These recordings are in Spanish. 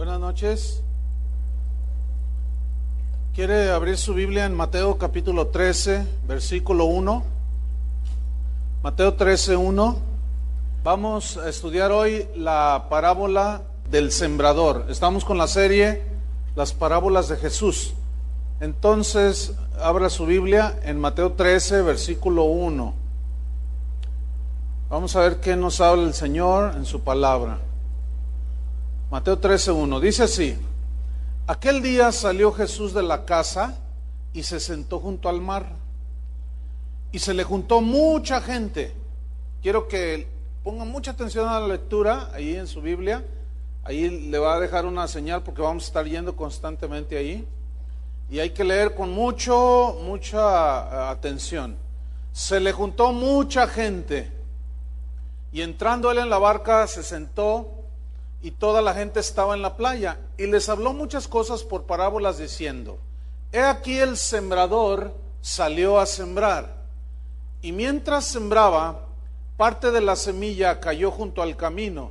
Buenas noches. ¿Quiere abrir su Biblia en Mateo capítulo 13, versículo 1? Mateo 13, 1. Vamos a estudiar hoy la parábola del sembrador. Estamos con la serie Las parábolas de Jesús. Entonces, abra su Biblia en Mateo 13, versículo 1. Vamos a ver qué nos habla el Señor en su palabra. Mateo 13, 1. Dice así: Aquel día salió Jesús de la casa y se sentó junto al mar. Y se le juntó mucha gente. Quiero que pongan mucha atención a la lectura ahí en su Biblia. Ahí le va a dejar una señal porque vamos a estar yendo constantemente ahí. Y hay que leer con mucha atención. Se le juntó mucha gente. Y entrando él en la barca se sentó, y toda la gente estaba en la playa. Y les habló muchas cosas por parábolas diciendo: He aquí el sembrador salió a sembrar. Y mientras sembraba, parte de la semilla cayó junto al camino,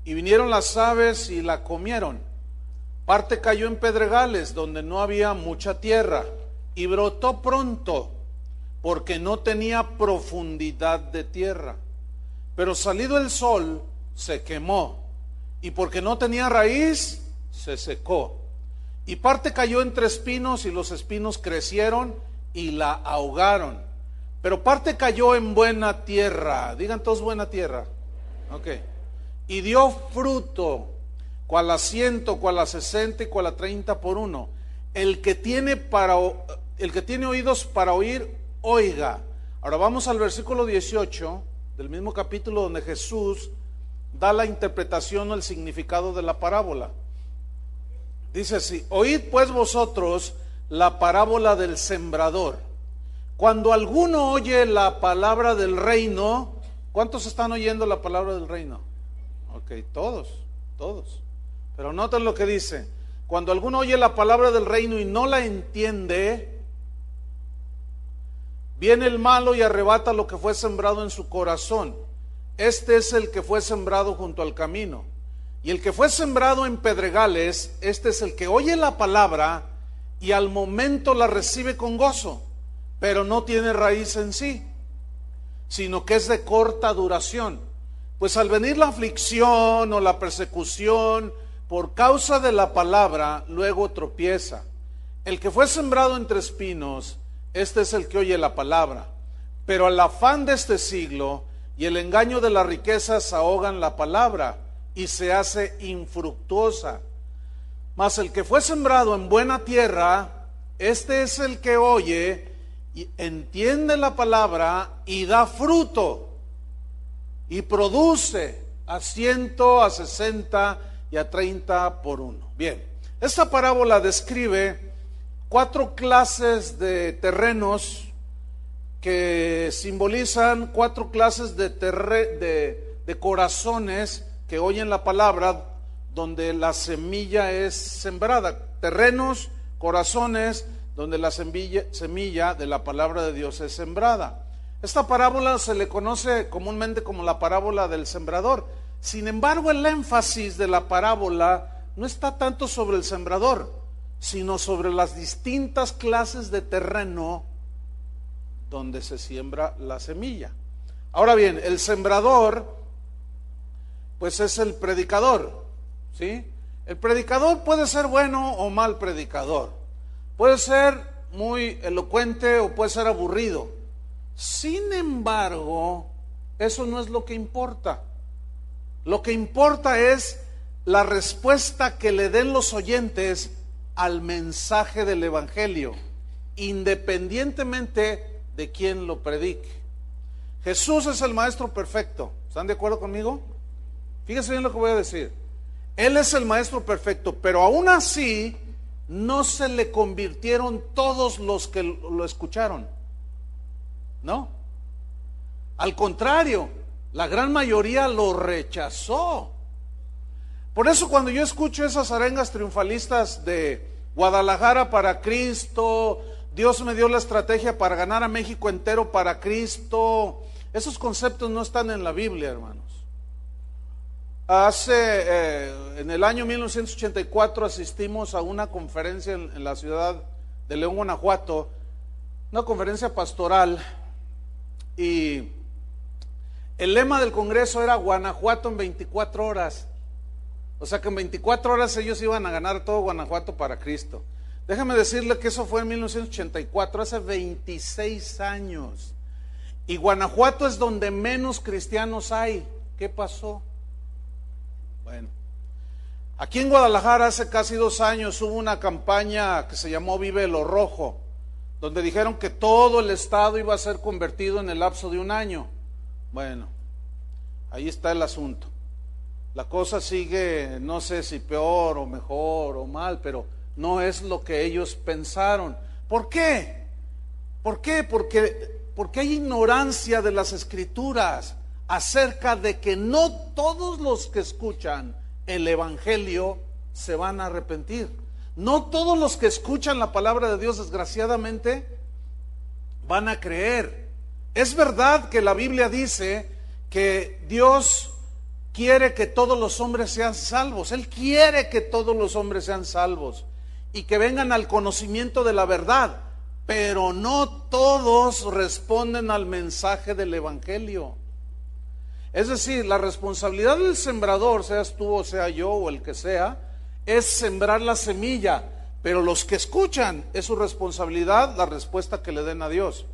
y vinieron las aves y la comieron. Parte cayó en pedregales, donde no había mucha tierra, y brotó pronto, porque no tenía profundidad de tierra. Pero salido el sol, se quemó, y porque no tenía raíz, se secó. Y parte cayó entre espinos, y los espinos crecieron y la ahogaron. Pero parte cayó en buena tierra. Digan todos buena tierra. Ok. Y dio fruto, cual a 100, cual a 60 y cual a 30 por uno. El que tiene oídos para oír, oiga. Ahora vamos al versículo 18 del mismo capítulo, donde Jesús da la interpretación o el significado de la parábola. Dice así: Oíd pues vosotros la parábola del sembrador. Cuando alguno oye la palabra del reino, ¿cuántos están oyendo la palabra del reino? Ok, todos. Pero noten lo que dice: cuando alguno oye la palabra del reino y no la entiende, viene el malo y arrebata lo que fue sembrado en su corazón. Este es el que fue sembrado junto al camino. Y el que fue sembrado en pedregales, este es el que oye la palabra y al momento la recibe con gozo, pero no tiene raíz en sí, sino que es de corta duración. Pues al venir la aflicción o la persecución por causa de la palabra, luego tropieza. El que fue sembrado entre espinos, este es el que oye la palabra, pero el afán de este siglo y el engaño de las riquezas ahogan la palabra y se hace infructuosa. Mas el que fue sembrado en buena tierra, este es el que oye y entiende la palabra y da fruto, y produce a 100, a 60 y a 30 por uno. Bien, esta parábola describe 4 clases de terrenos que simbolizan 4 clases de corazones que oyen la palabra, donde la semilla es sembrada. Terrenos, corazones, donde la semilla de la palabra de Dios es sembrada. Esta parábola se le conoce comúnmente como la parábola del sembrador. Sin embargo, el énfasis de la parábola no está tanto sobre el sembrador, sino sobre las distintas clases de terreno donde se siembra la semilla. Ahora bien, el sembrador pues es el predicador, ¿sí? El predicador puede ser bueno o mal predicador, puede ser muy elocuente o puede ser aburrido. Sin embargo, eso no es lo que importa. Lo que importa es la respuesta que le den los oyentes al mensaje del evangelio, independientemente de quién lo predique. Jesús es el maestro perfecto. ¿Están de acuerdo conmigo? Fíjense bien lo que voy a decir. Él es el maestro perfecto, pero aún así no se le convirtieron todos los que lo escucharon. No. Al contrario, la gran mayoría lo rechazó. Por eso cuando yo escucho esas arengas triunfalistas de Guadalajara para Cristo, Dios me dio la estrategia para ganar a México entero para Cristo, esos conceptos no están en la Biblia, hermanos. En el año 1984 asistimos a una conferencia en la ciudad de León, Guanajuato, una conferencia pastoral, y el lema del congreso era Guanajuato en 24 horas. O sea que en 24 horas ellos iban a ganar todo Guanajuato para Cristo. Déjame decirle que eso fue en 1984, hace 26 años. Y Guanajuato es donde menos cristianos hay. ¿Qué pasó? Bueno, aquí en Guadalajara hace casi 2 años hubo una campaña que se llamó Vive lo Rojo, donde dijeron que todo el estado iba a ser convertido en el lapso de 1 año. Bueno, ahí está el asunto. La cosa sigue, no sé si peor o mejor o mal, pero no es lo que ellos pensaron. ¿Por qué? ¿Por qué? Porque hay ignorancia de las Escrituras acerca de que no todos los que escuchan el Evangelio se van a arrepentir. No todos los que escuchan la palabra de Dios, desgraciadamente, van a creer. Es verdad que la Biblia dice que Dios quiere que todos los hombres sean salvos. Él quiere que todos los hombres sean salvos y que vengan al conocimiento de la verdad, pero no todos responden al mensaje del Evangelio. Es decir, la responsabilidad del sembrador, seas tú o sea yo o el que sea, es sembrar la semilla, pero los que escuchan, es su responsabilidad la respuesta que le den a Dios.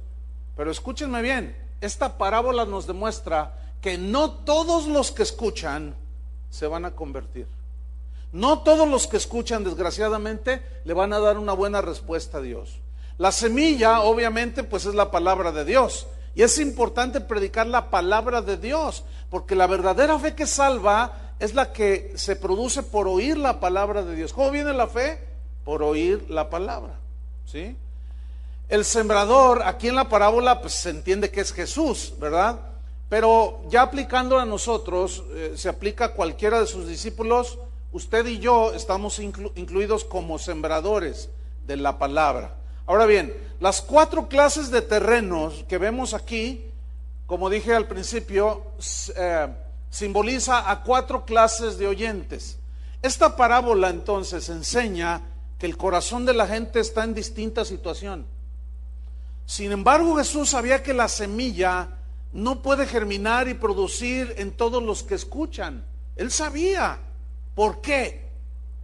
Pero escúchenme bien, esta parábola nos demuestra que no todos los que escuchan se van a convertir. No todos los que escuchan, desgraciadamente, le van a dar una buena respuesta a Dios. La semilla, obviamente, pues es la palabra de Dios. Y es importante predicar la palabra de Dios, porque la verdadera fe que salva es la que se produce por oír la palabra de Dios. ¿Cómo viene la fe? Por oír la palabra, ¿sí? El sembrador, aquí en la parábola, pues se entiende que es Jesús, ¿verdad? Pero ya aplicándolo a nosotros, se aplica a cualquiera de sus discípulos. Usted y yo estamos incluidos como sembradores de la palabra. Ahora bien, las 4 clases de terrenos que vemos aquí, como dije al principio, simboliza a 4 clases de oyentes. Esta parábola entonces enseña que el corazón de la gente está en distinta situación. Sin embargo, Jesús sabía que la semilla no puede germinar y producir en todos los que escuchan. Él sabía. ¿Por qué?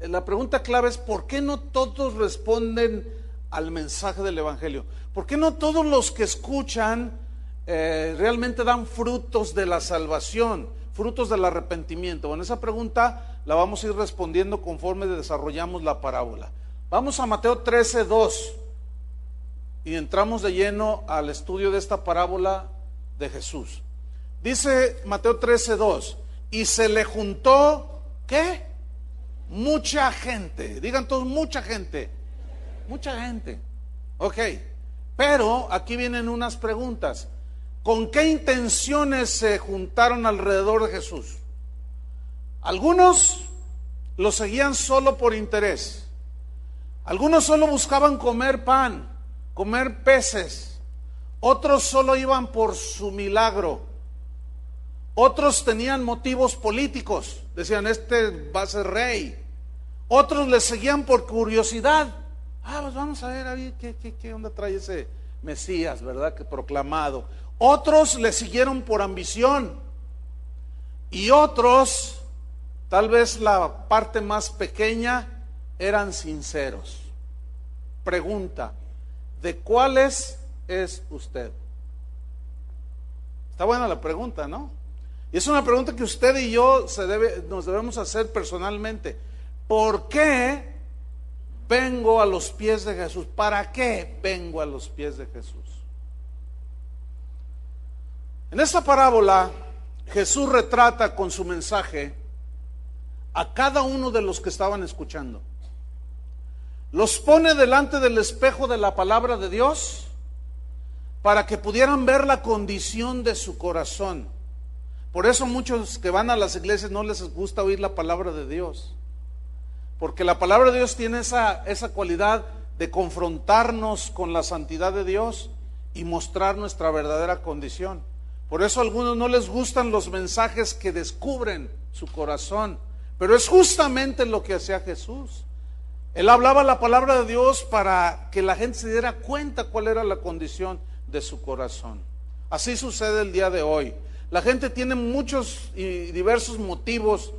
La pregunta clave es: ¿por qué no todos responden al mensaje del Evangelio? ¿Por qué no todos los que escuchan realmente dan frutos de la salvación, frutos del arrepentimiento? Bueno, esa pregunta la vamos a ir respondiendo conforme desarrollamos la parábola. Vamos a Mateo 13:2 y entramos de lleno al estudio de esta parábola de Jesús. Dice Mateo 13:2: y se le juntó, ¿qué? Mucha gente. Digan todos, mucha gente. Mucha gente. Ok, pero aquí vienen unas preguntas. ¿Con qué intenciones se juntaron alrededor de Jesús? Algunos lo seguían solo por interés. Algunos solo buscaban comer pan, comer peces. Otros solo iban por su milagro. Otros tenían motivos políticos. Decían, este va a ser rey. Otros le seguían por curiosidad. Pues vamos a ver qué onda trae ese Mesías, ¿verdad? Que proclamado. Otros le siguieron por ambición. Y otros, tal vez la parte más pequeña, eran sinceros. Pregunta: ¿de cuáles es usted? Está buena la pregunta, ¿no? Y es una pregunta que usted y yo nos debemos hacer personalmente. ¿Por qué vengo a los pies de Jesús? ¿Para qué vengo a los pies de Jesús? En esta parábola, Jesús retrata con su mensaje a cada uno de los que estaban escuchando. Los pone delante del espejo de la palabra de Dios para que pudieran ver la condición de su corazón. Por eso muchos que van a las iglesias no les gusta oír la palabra de Dios, porque la palabra de Dios tiene esa cualidad de confrontarnos con la santidad de Dios y mostrar nuestra verdadera condición. Por eso a algunos no les gustan los mensajes que descubren su corazón. Pero es justamente lo que hacía Jesús. Él hablaba la palabra de Dios para que la gente se diera cuenta cuál era la condición de su corazón. Así sucede el día de hoy. La gente tiene muchos y diversos motivos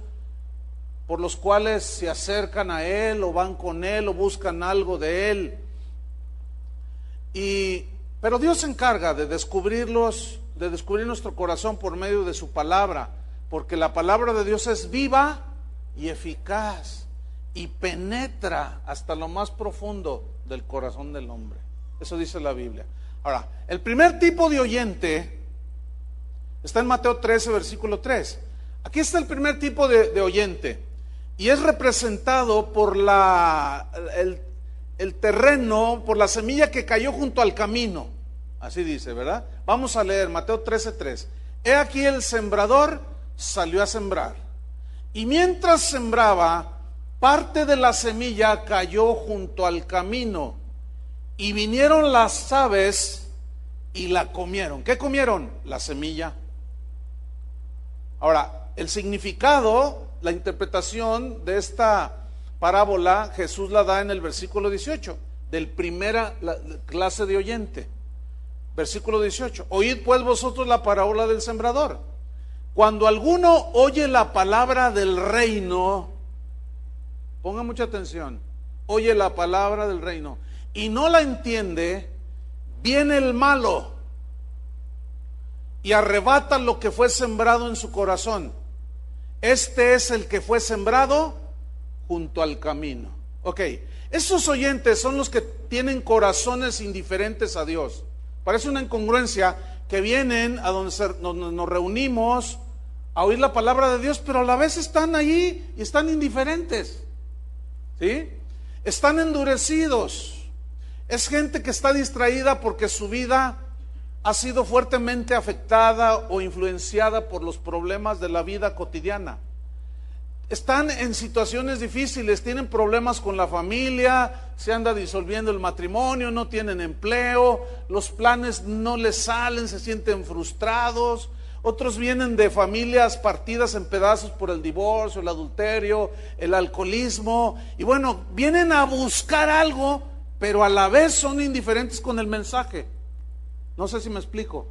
por los cuales se acercan a Él o van con Él o buscan algo de Él. Pero Dios se encarga de descubrir nuestro corazón por medio de su palabra, porque la palabra de Dios es viva y eficaz y penetra hasta lo más profundo del corazón del hombre. Eso dice la Biblia. Ahora, el primer tipo de oyente está en Mateo 13, versículo 3. Aquí está el primer tipo de oyente, y es representado por el terreno, por la semilla que cayó junto al camino. Así dice, ¿verdad? Vamos a leer Mateo 13:3. He aquí el sembrador salió a sembrar, y mientras sembraba, parte de la semilla cayó junto al camino, y vinieron las aves y la comieron. ¿Qué comieron? La semilla. Ahora, el significado, la interpretación de esta parábola, Jesús la da en el versículo 18, del primera clase de oyente. Versículo 18. Oíd pues vosotros la parábola del sembrador. Cuando alguno oye la palabra del reino, ponga mucha atención, oye la palabra del reino y no la entiende, viene el malo y arrebata lo que fue sembrado en su corazón. Este es el que fue sembrado junto al camino. Ok, esos oyentes son los que tienen corazones indiferentes a Dios. Parece una incongruencia que vienen a donde nos reunimos a oír la palabra de Dios, pero a la vez están allí y están indiferentes, ¿sí? Están endurecidos. Es gente que está distraída porque su vida ha sido fuertemente afectada o influenciada por los problemas de la vida cotidiana. Están en situaciones difíciles, tienen problemas con la familia, se anda disolviendo el matrimonio, no tienen empleo, los planes no les salen, se sienten frustrados. Otros vienen de familias partidas en pedazos por el divorcio, el adulterio, el alcoholismo, y bueno, vienen a buscar algo, pero a la vez son indiferentes con el mensaje. No sé si me explico.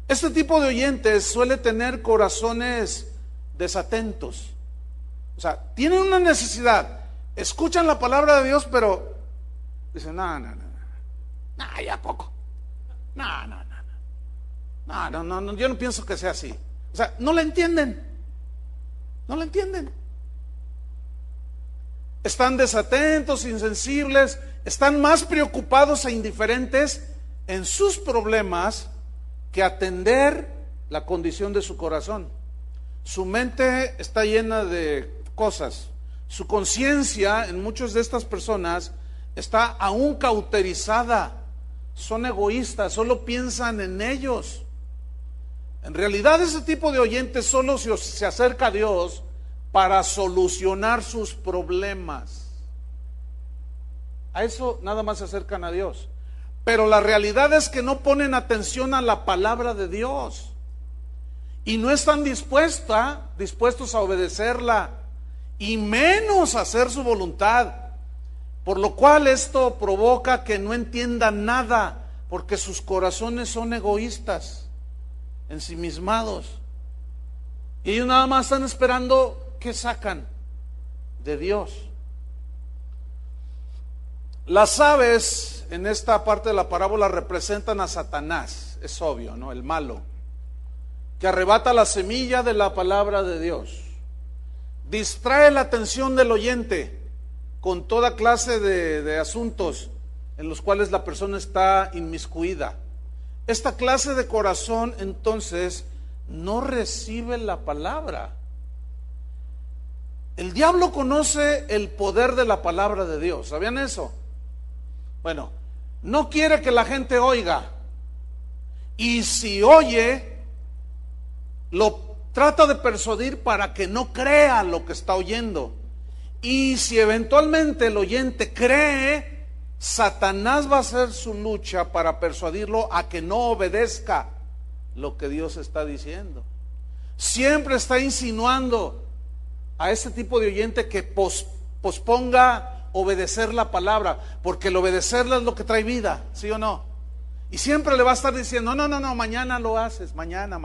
Este tipo de oyentes suele tener corazones desatentos. O sea, tienen una necesidad, escuchan la palabra de Dios, pero dicen, no, ya poco. No, yo no pienso que sea así. O sea, no la entienden. Están desatentos, insensibles, están más preocupados e indiferentes en sus problemas que atender la condición de su corazón. Su mente está llena de cosas. Su conciencia en muchas de estas personas está aún cauterizada. Son egoístas, solo piensan en ellos. En realidad ese tipo de oyentes solo se acerca a Dios para solucionar sus problemas. A eso nada más se acercan a Dios. Pero la realidad es que no ponen atención a la palabra de Dios y no están dispuestos a obedecerla y menos a hacer su voluntad, por lo cual esto provoca que no entiendan nada, porque sus corazones son egoístas, ensimismados, y ellos nada más están esperando qué sacan de Dios. Las aves en esta parte de la parábola representan a Satanás, es obvio, ¿no? El malo, que arrebata la semilla de la palabra de Dios, distrae la atención del oyente con toda clase de asuntos en los cuales la persona está inmiscuida. Esta clase de corazón entonces no recibe la palabra. El diablo conoce el poder de la palabra de Dios, ¿sabían eso? Bueno, no quiere que la gente oiga, y si oye, lo trata de persuadir para que no crea lo que está oyendo. Y si eventualmente el oyente cree, Satanás va a hacer su lucha para persuadirlo a que no obedezca lo que Dios está diciendo. Siempre está insinuando a ese tipo de oyente que posponga obedecer la palabra, porque el obedecerla es lo que trae vida, ¿sí o no? Y siempre le va a estar diciendo, no, mañana lo haces, mañana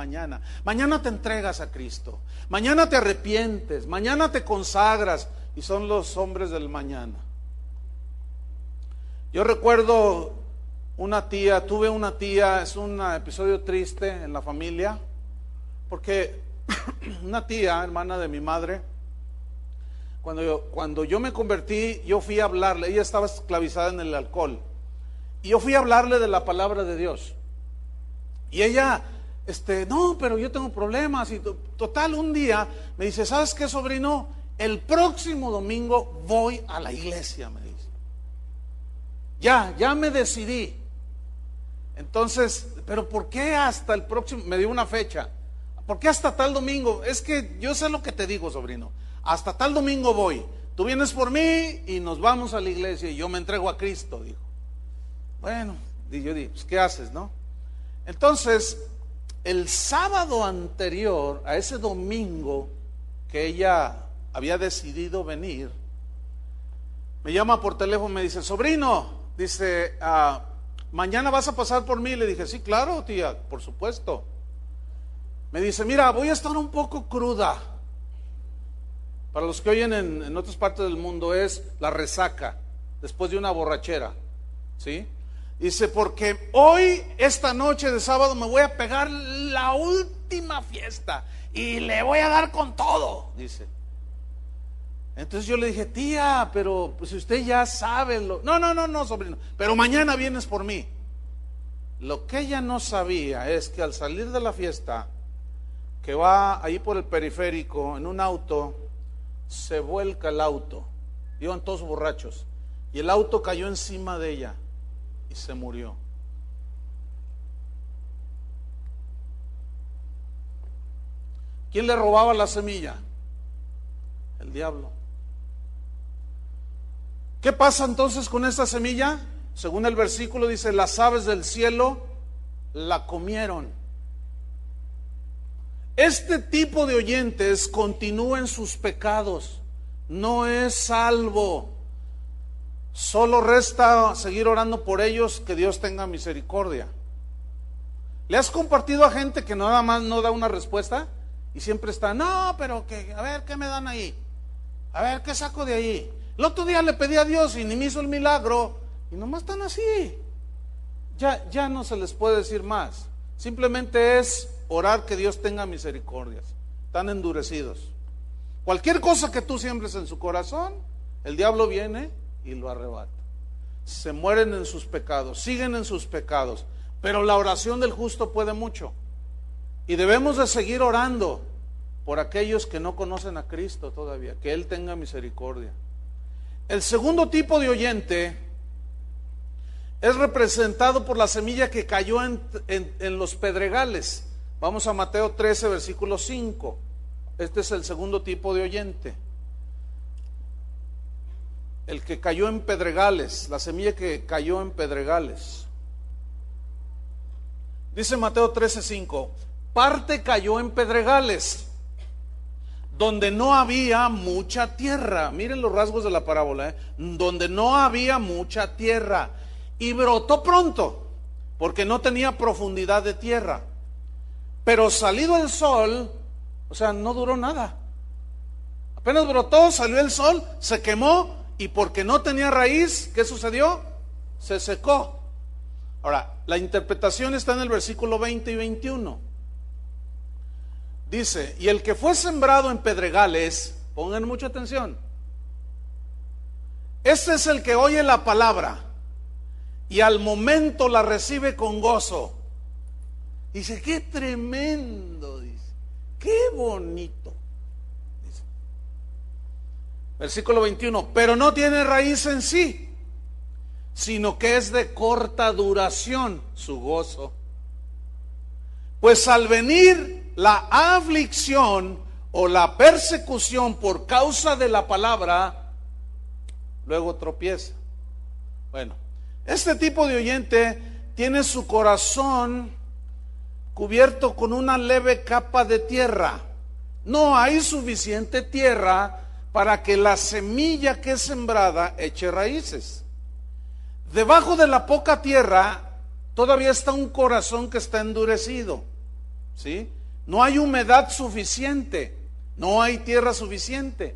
te entregas a Cristo, mañana te arrepientes, mañana te consagras, y son los hombres del mañana. Yo recuerdo tuve una tía, es un episodio triste en la familia, porque una tía, hermana de mi madre, cuando yo me convertí, yo fui a hablarle, ella estaba esclavizada en el alcohol, y yo fui a hablarle de la palabra de Dios, y ella, no, pero yo tengo problemas, y total, un día me dice, ¿sabes qué, sobrino? El próximo domingo voy a la iglesia, me dice. Ya me decidí. Entonces, ¿pero por qué hasta el próximo? Me dio una fecha. ¿Por qué hasta tal domingo? Es que yo sé lo que te digo, sobrino. Hasta tal domingo voy. Tú vienes por mí y nos vamos a la iglesia y yo me entrego a Cristo, dijo. Bueno, yo dije, pues ¿qué haces, no? Entonces, el sábado anterior a ese domingo que ella había decidido venir, me llama por teléfono, me dice, sobrino, dice, mañana vas a pasar por mí. Le dije, sí, claro, tía, por supuesto. Me dice, mira, voy a estar un poco cruda. Para los que oyen en otras partes del mundo es la resaca, después de una borrachera, ¿sí? Dice, porque hoy, esta noche de sábado, me voy a pegar la última fiesta y le voy a dar con todo, dice. Entonces yo le dije, tía, pero pues si usted ya sabe No, sobrino, pero mañana vienes por mí. Lo que ella no sabía es que al salir de la fiesta, que va ahí por el periférico en un auto, se vuelca el auto, iban todos borrachos, y el auto cayó encima de ella y se murió. ¿Quién le robaba la semilla? El diablo. ¿Qué pasa entonces con esta semilla? Según el versículo dice, las aves del cielo la comieron. Este tipo de oyentes continúa en sus pecados, no es salvo. Solo resta seguir orando por ellos, que Dios tenga misericordia. ¿Le has compartido a gente que nada más no da una respuesta? Y siempre está, no, pero que, a ver, ¿qué me dan ahí? A ver, ¿qué saco de ahí? El otro día le pedí a Dios y ni me hizo el milagro. Y nomás están así. Ya no se les puede decir más. Simplemente es orar que Dios tenga misericordias. Están endurecidos. Cualquier cosa que tú siembres en su corazón, el diablo viene y lo arrebata. Se mueren en sus pecados, siguen en sus pecados. Pero la oración del justo puede mucho. Y debemos de seguir orando por aquellos que no conocen a Cristo todavía, que Él tenga misericordia. El segundo tipo de oyente es representado por la semilla que cayó en los pedregales. Vamos a Mateo 13, versículo 5. Este es el segundo tipo de oyente. El que cayó en pedregales, la semilla que cayó en pedregales. Dice Mateo 13, 5. Parte cayó en pedregales, donde no había mucha tierra. Miren los rasgos de la parábola, donde no había mucha tierra. Y brotó pronto, porque no tenía profundidad de tierra. Pero salido el sol, o sea, no duró nada. Apenas brotó, salió el sol, se quemó, y porque no tenía raíz, ¿qué sucedió? Se secó. Ahora, la interpretación está en el versículo 20 y 21. Dice, y el que fue sembrado en pedregales, pongan mucha atención, este es el que oye la palabra y al momento la recibe con gozo. Dice, qué tremendo, dice, qué bonito. Dice. Versículo 21, pero no tiene raíz en sí, sino que es de corta duración su gozo. Pues al venir la aflicción o la persecución por causa de la palabra, luego tropieza. Bueno, este tipo de oyente tiene su corazón cubierto con una leve capa de tierra. No hay suficiente tierra para que la semilla que es sembrada eche raíces. Debajo de la poca tierra todavía está un corazón que está endurecido, ¿sí? No hay humedad suficiente, no hay tierra suficiente,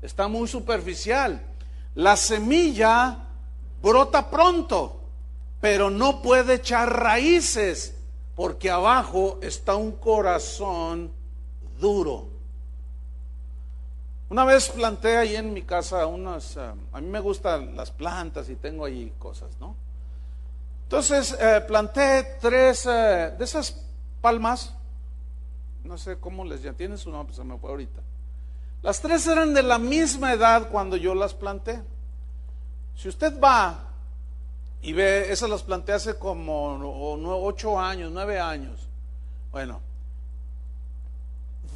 está muy superficial. La semilla brota pronto, pero no puede echar raíces porque abajo está un corazón duro. Una vez planté ahí en mi casa a mí me gustan las plantas y tengo ahí cosas, ¿no? Entonces planté 3 de esas palmas, no sé cómo les llaman, tienen su nombre, se me fue ahorita. Las 3 eran de la misma edad cuando yo las planté. Si usted va y ve, esas las planté hace como 8 años, 9 años. Bueno,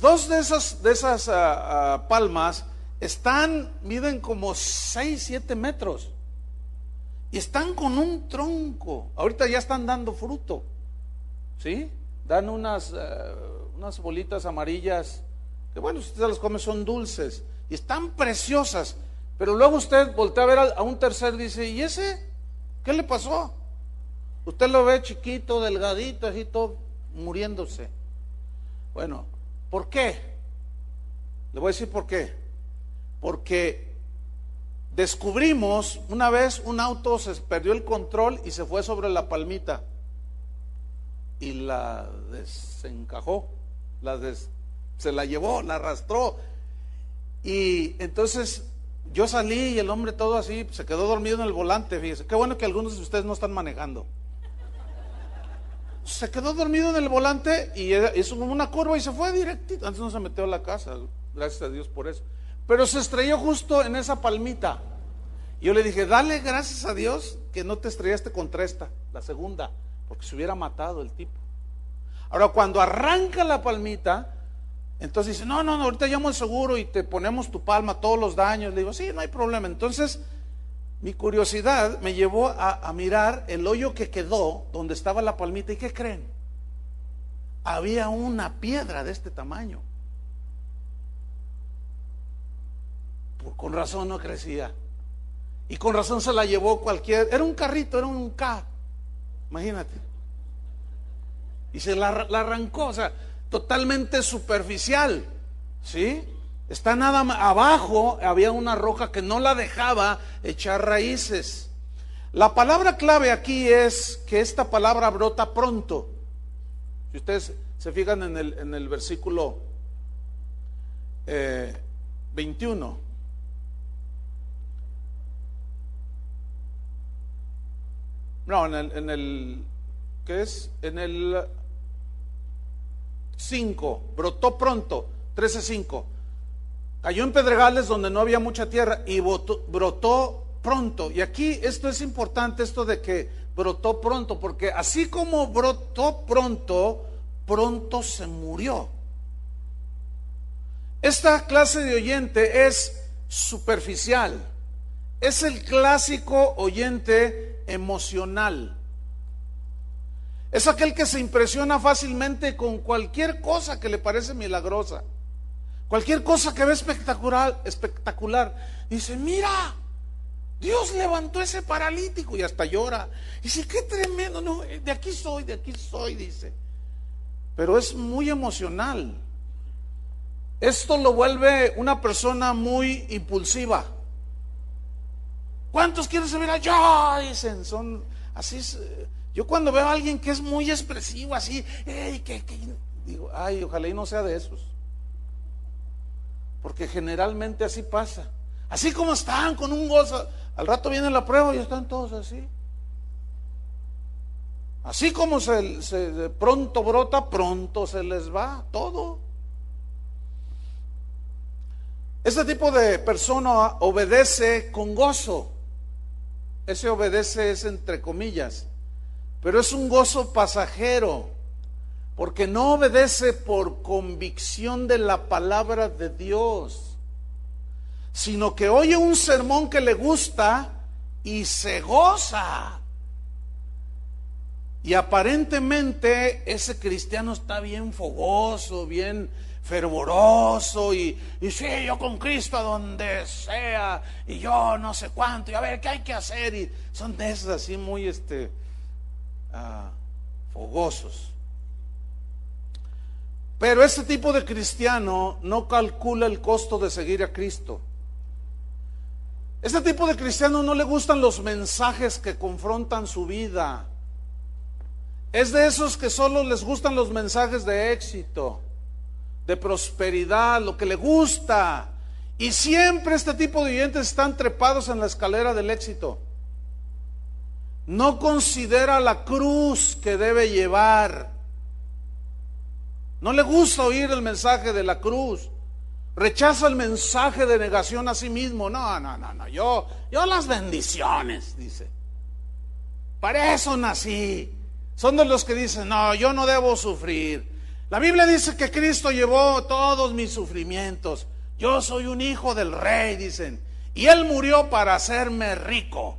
2 de esas palmas miden como 6, 7 metros. Y están con un tronco. Ahorita ya están dando fruto. ¿Sí? Dan unas bolitas amarillas que, bueno, si usted las come son dulces. Y están preciosas. Pero luego usted voltea a ver a un tercer y dice, ¿y ese? ¿Qué le pasó? Usted lo ve chiquito, delgadito, así todo muriéndose. Bueno, ¿por qué? Le voy a decir por qué. Porque descubrimos una vez un auto se perdió el control y se fue sobre la palmita y la desencajó, se la llevó, la arrastró. Y entonces yo salí y el hombre todo así se quedó dormido en el volante. Fíjese, qué bueno que algunos de ustedes no están manejando. Se quedó dormido en el volante y hizo como una curva y se fue directito. Antes no se metió a la casa, gracias a Dios por eso. Pero se estrelló justo en esa palmita. Y yo le dije, dale gracias a Dios que no te estrellaste contra esta, la segunda, porque se hubiera matado el tipo. Ahora, cuando arranca la palmita, entonces dice, no, ahorita llamo al seguro y te ponemos tu palma, todos los daños. Le digo, sí, no hay problema. Entonces, mi curiosidad me llevó a mirar el hoyo que quedó donde estaba la palmita. ¿Y qué creen? Había una piedra de este tamaño. Con razón no crecía. Y con razón se la llevó era un carrito, era un K, imagínate. Y se la arrancó, o sea, totalmente superficial, ¿sí? Está nada más abajo, había una roca que no la dejaba echar raíces. La palabra clave aquí es que esta palabra brota pronto. Si ustedes se fijan en el versículo 21. No, en el ¿qué es? En el 5, brotó pronto, 13:5. Cayó en pedregales donde no había mucha tierra y brotó pronto. Y aquí esto es importante, esto de que brotó pronto, porque así como brotó pronto, pronto se murió. Esta clase de oyente es superficial, es el clásico oyente emocional. Es aquel que se impresiona fácilmente con cualquier cosa que le parece milagrosa, cualquier cosa que ve espectacular. Dice, mira, Dios levantó ese paralítico, y hasta llora. Y dice, qué tremendo, no, de aquí soy, dice. Pero es muy emocional. Esto lo vuelve una persona muy impulsiva. ¿Cuántos quieren saber allá? Dicen, son así. Yo cuando veo a alguien que es muy expresivo, así, digo, ay, ojalá y no sea de esos. Porque generalmente así pasa. Así como están con un gozo, al rato viene la prueba y están todos así. Así como se pronto brota, pronto se les va todo. Este tipo de persona obedece con gozo. Ese obedece es entre comillas, pero es un gozo pasajero, porque no obedece por convicción de la palabra de Dios, sino que oye un sermón que le gusta y se goza. Y aparentemente ese cristiano está bien fogoso, bien fervoroso y sí, yo con Cristo a donde sea, y yo no sé cuánto, y a ver qué hay que hacer, y son de esos así muy fogosos. Pero este tipo de cristiano no calcula el costo de seguir a Cristo. Este tipo de cristiano no le gustan los mensajes que confrontan su vida. Es de esos que solo les gustan los mensajes de éxito, de prosperidad, lo que le gusta. Y siempre este tipo de oyentes están trepados en la escalera del éxito. No considera la cruz que debe llevar. No le gusta oír el mensaje de la cruz. Rechaza el mensaje de negación a sí mismo. No, yo las bendiciones, dice. Para eso nací. Son de los que dicen, no, yo no debo sufrir. La Biblia dice que Cristo llevó todos mis sufrimientos. Yo soy un hijo del rey, dicen. Y Él murió para hacerme rico.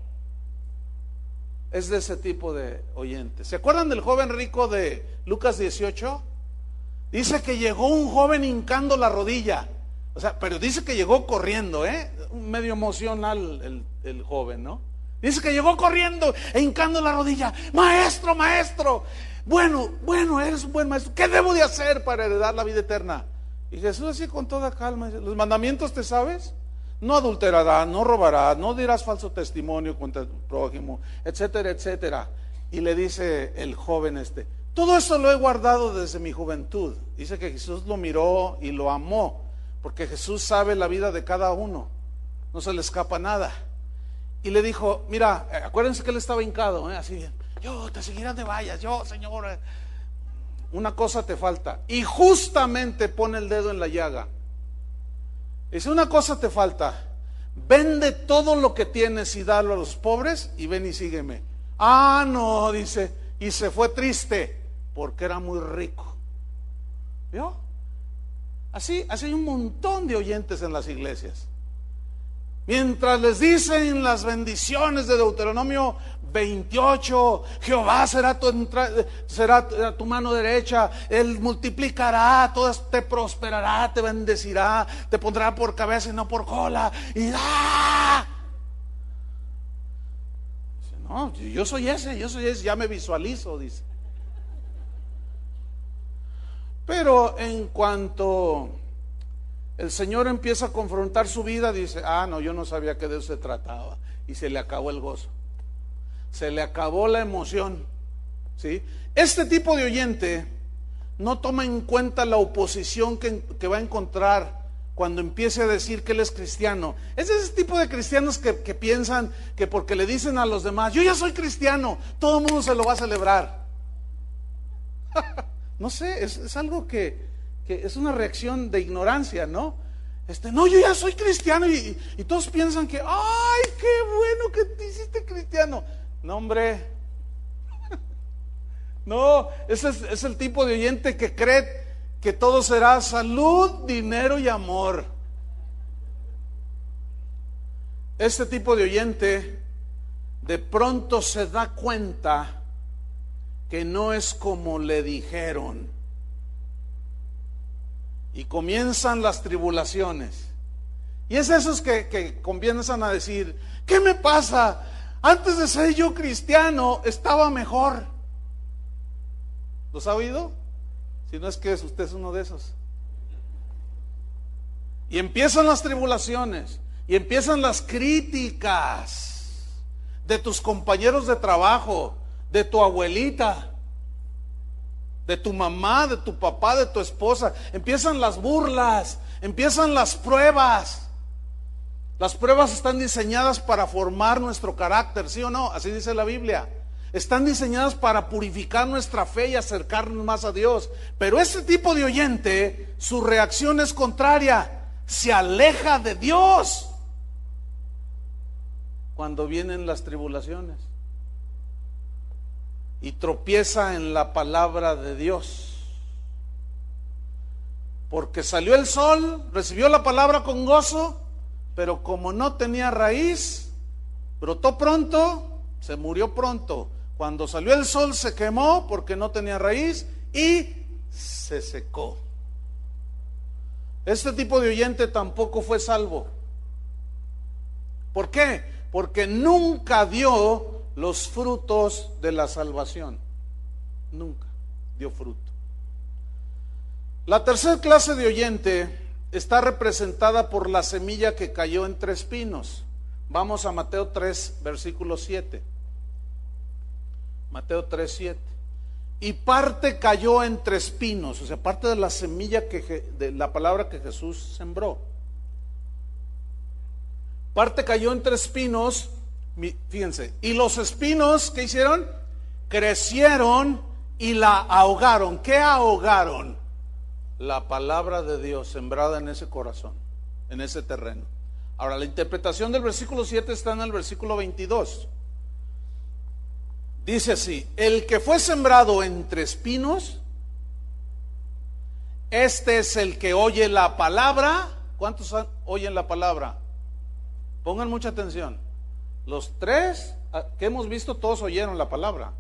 Es de ese tipo de oyentes. ¿Se acuerdan del joven rico de Lucas 18? Dice que llegó un joven hincando la rodilla. O sea, pero dice que llegó corriendo, medio emocional el joven, ¿no? Dice que llegó corriendo e hincando la rodilla. Maestro, maestro. Bueno, eres un buen maestro. ¿Qué debo de hacer para heredar la vida eterna? Y Jesús así con toda calma. ¿Los mandamientos te sabes? No adulterarás, no robarás, no dirás falso testimonio contra tu prójimo, etcétera, etcétera. Y le dice el joven todo esto lo he guardado desde mi juventud. Dice que Jesús lo miró y lo amó, porque Jesús sabe la vida de cada uno. No se le escapa nada. Y le dijo, mira, acuérdense que él estaba hincado, así bien. Yo te seguiré donde vayas, yo, Señor. Una cosa te falta. Y justamente pone el dedo en la llaga. Dice, una cosa te falta. Vende todo lo que tienes y dalo a los pobres y ven y sígueme. Ah, no, dice. Y se fue triste porque era muy rico. ¿Vio? Así hay un montón de oyentes en las iglesias. Mientras les dicen las bendiciones de Deuteronomio 28, Jehová será tu mano derecha, Él multiplicará, todo te prosperará, te bendecirá, te pondrá por cabeza y no por cola. Y ¡ah! Dice, no, yo soy ese, ya me visualizo, dice. Pero en cuanto el Señor empieza a confrontar su vida, dice, no, yo no sabía que de eso se trataba. Y se le acabó el gozo. Se le acabó la emoción. ¿Sí? Este tipo de oyente no toma en cuenta la oposición que va a encontrar cuando empiece a decir que él es cristiano. Es ese tipo de cristianos que piensan que porque le dicen a los demás, yo ya soy cristiano, todo el mundo se lo va a celebrar. No sé, es algo que es una reacción de ignorancia, ¿no? No, yo ya soy cristiano y todos piensan que, ¡ay, qué bueno que te hiciste cristiano! No, hombre. No, ese es el tipo de oyente que cree que todo será salud, dinero y amor. Este tipo de oyente de pronto se da cuenta que no es como le dijeron. Y comienzan las tribulaciones. Y es esos que comienzan a decir, ¿qué me pasa? Antes de ser yo cristiano estaba mejor. ¿Los ha oído? Si no es que usted es uno de esos. Y empiezan las tribulaciones. Y empiezan las críticas de tus compañeros de trabajo, de tu abuelita, de tu mamá, de tu papá, de tu esposa. Empiezan las burlas, empiezan las pruebas. Las pruebas están diseñadas para formar nuestro carácter, ¿sí o no? Así dice la Biblia. Están diseñadas para purificar nuestra fe y acercarnos más a Dios. Pero este tipo de oyente, su reacción es contraria. Se aleja de Dios cuando vienen las tribulaciones. Y tropieza en la palabra de Dios. Porque salió el sol, recibió la palabra con gozo, pero como no tenía raíz, brotó pronto, se murió pronto, Cuando salió el sol se quemó porque no tenía raíz y se secó. Este tipo de oyente tampoco fue salvo. ¿Por qué? Porque nunca dio los frutos de la salvación. Nunca dio fruto. La tercera clase de oyente está representada por la semilla que cayó entre espinos. Vamos a Mateo 3, versículo 7. Mateo 3, 7. Y parte cayó entre espinos, o sea, parte de la semilla de la palabra que Jesús sembró. Parte cayó entre espinos, fíjense, y los espinos, ¿qué hicieron? Crecieron y la ahogaron. ¿Qué ahogaron? La palabra de Dios sembrada en ese corazón, en ese terreno. Ahora, la interpretación del versículo 7 está en el versículo 22. Dice así: el que fue sembrado entre espinos, este es el que oye la palabra. ¿Cuántos oyen la palabra? Pongan mucha atención. Los tres que hemos visto, todos oyeron la palabra.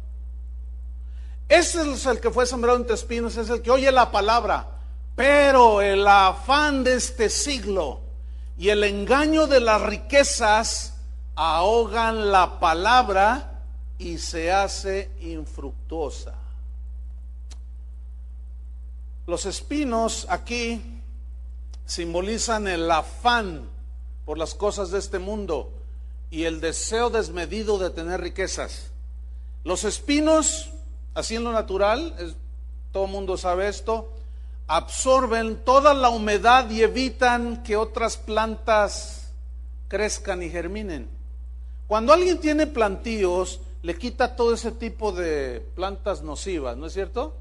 Este es el que fue sembrado entre espinos, es el que oye la palabra. Pero el afán de este siglo y el engaño de las riquezas ahogan la palabra y se hace infructuosa. Los espinos aquí simbolizan el afán por las cosas de este mundo y el deseo desmedido de tener riquezas. Los espinos, así en lo natural, todo el mundo sabe esto, absorben toda la humedad y evitan que otras plantas crezcan y germinen. Cuando alguien tiene plantíos, le quita todo ese tipo de plantas nocivas, ¿no es cierto?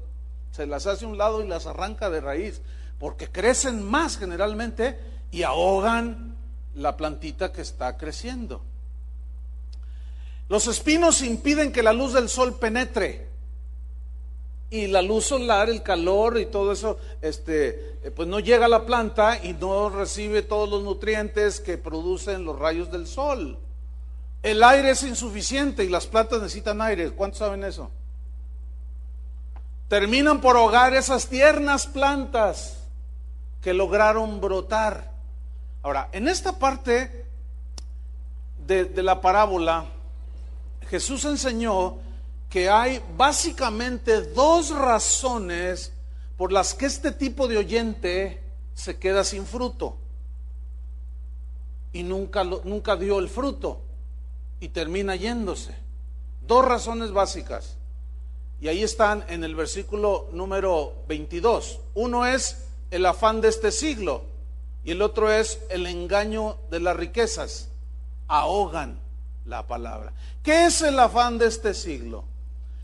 Se las hace a un lado y las arranca de raíz, porque crecen más generalmente y ahogan la plantita que está creciendo. Los espinos impiden que la luz del sol penetre, y la luz solar, el calor y todo eso, pues no llega a la planta y no recibe todos los nutrientes que producen los rayos del sol. El aire es insuficiente y las plantas necesitan aire. ¿Cuántos saben eso? Terminan por ahogar esas tiernas plantas que lograron brotar. Ahora, en esta parte de la parábola, Jesús enseñó que hay básicamente dos razones por las que este tipo de oyente se queda sin fruto y nunca dio el fruto y termina yéndose. Dos razones básicas, y ahí están en el versículo número 22. Uno es el afán de este siglo y el otro es el engaño de las riquezas. Ahogan la palabra. ¿Qué es el afán de este siglo?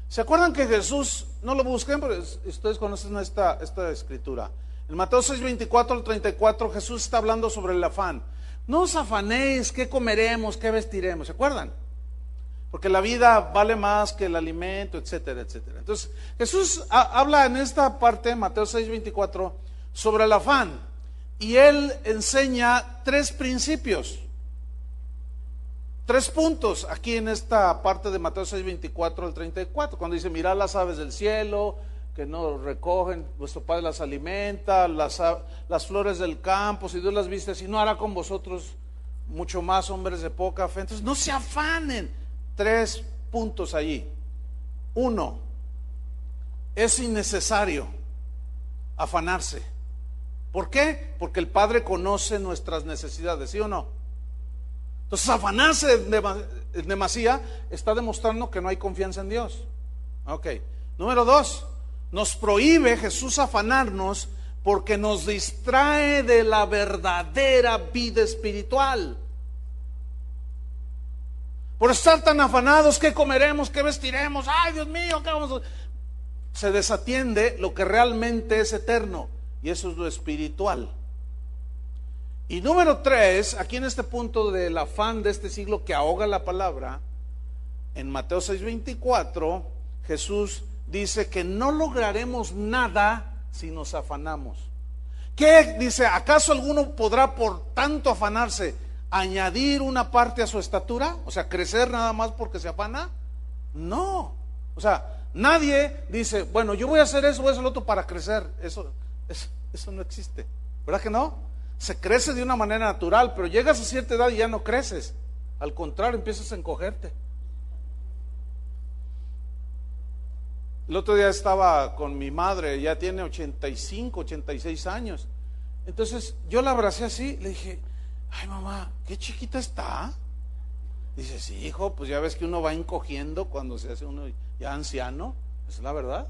¿Se acuerdan que Jesús, no lo busquen, pero ustedes conocen esta escritura? En Mateo 6, 24 al 34, Jesús está hablando sobre el afán. No os afanéis, ¿qué comeremos, qué vestiremos? ¿Se acuerdan? Porque la vida vale más que el alimento, etcétera, etcétera. Entonces, Jesús habla en esta parte, Mateo 6, 24, sobre el afán. Y Él enseña tres principios. 3 puntos aquí en esta parte de Mateo 6, 24 al 34, cuando dice: mirad las aves del cielo, que no recogen, vuestro Padre las alimenta, las flores del campo, si Dios las viste, si no hará con vosotros mucho más, hombres de poca fe. Entonces no se afanen. 3 puntos allí. 1, es innecesario afanarse. ¿Por qué? Porque el Padre conoce nuestras necesidades, ¿sí o no? Entonces afanarse en demasía está demostrando que no hay confianza en Dios. Ok. Número 2, nos prohíbe Jesús afanarnos porque nos distrae de la verdadera vida espiritual. Por estar tan afanados, ¿qué comeremos? ¿Qué vestiremos? Ay, Dios mío, ¿qué vamos a...? Se desatiende lo que realmente es eterno, y eso es lo espiritual. Y número 3, aquí en este punto del afán de este siglo que ahoga la palabra, en Mateo 6:24, Jesús dice que no lograremos nada si nos afanamos. ¿Qué dice? ¿Acaso alguno podrá por tanto afanarse añadir una parte a su estatura? O sea, crecer nada más porque se afana. No. O sea, nadie dice, bueno, yo voy a hacer eso, voy a hacer lo otro para crecer. Eso no existe, ¿verdad que no? Se crece de una manera natural, pero llegas a cierta edad y ya no creces. Al contrario, empiezas a encogerte. El otro día estaba con mi madre, ya tiene 85, 86 años. Entonces yo la abracé así, le dije, ay mamá, qué chiquita está. Dice, sí hijo, pues ya ves que uno va encogiendo cuando se hace uno ya anciano, es la verdad.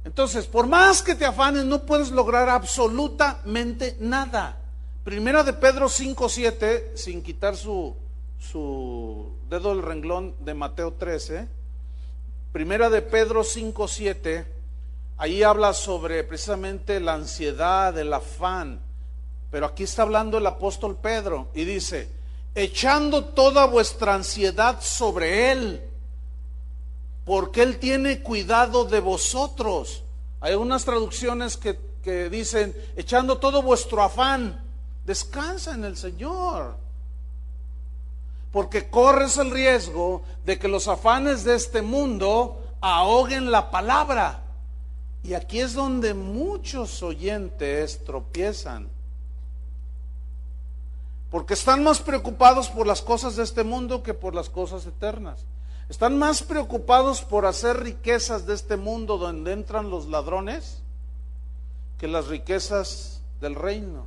Entonces, por más que te afanes, no puedes lograr absolutamente nada. Primera de Pedro 5:7, sin quitar su dedo del renglón de Mateo 13, Primera de Pedro 5:7, ahí habla sobre precisamente la ansiedad, el afán, pero aquí está hablando el apóstol Pedro y dice, echando toda vuestra ansiedad sobre Él, porque Él tiene cuidado de vosotros. Hay unas traducciones que dicen, echando todo vuestro afán, descansa en el Señor, porque corres el riesgo de que los afanes de este mundo ahoguen la palabra. Y aquí es donde muchos oyentes tropiezan, porque están más preocupados por las cosas de este mundo que por las cosas eternas. Están más preocupados por hacer riquezas de este mundo donde entran los ladrones que las riquezas del reino.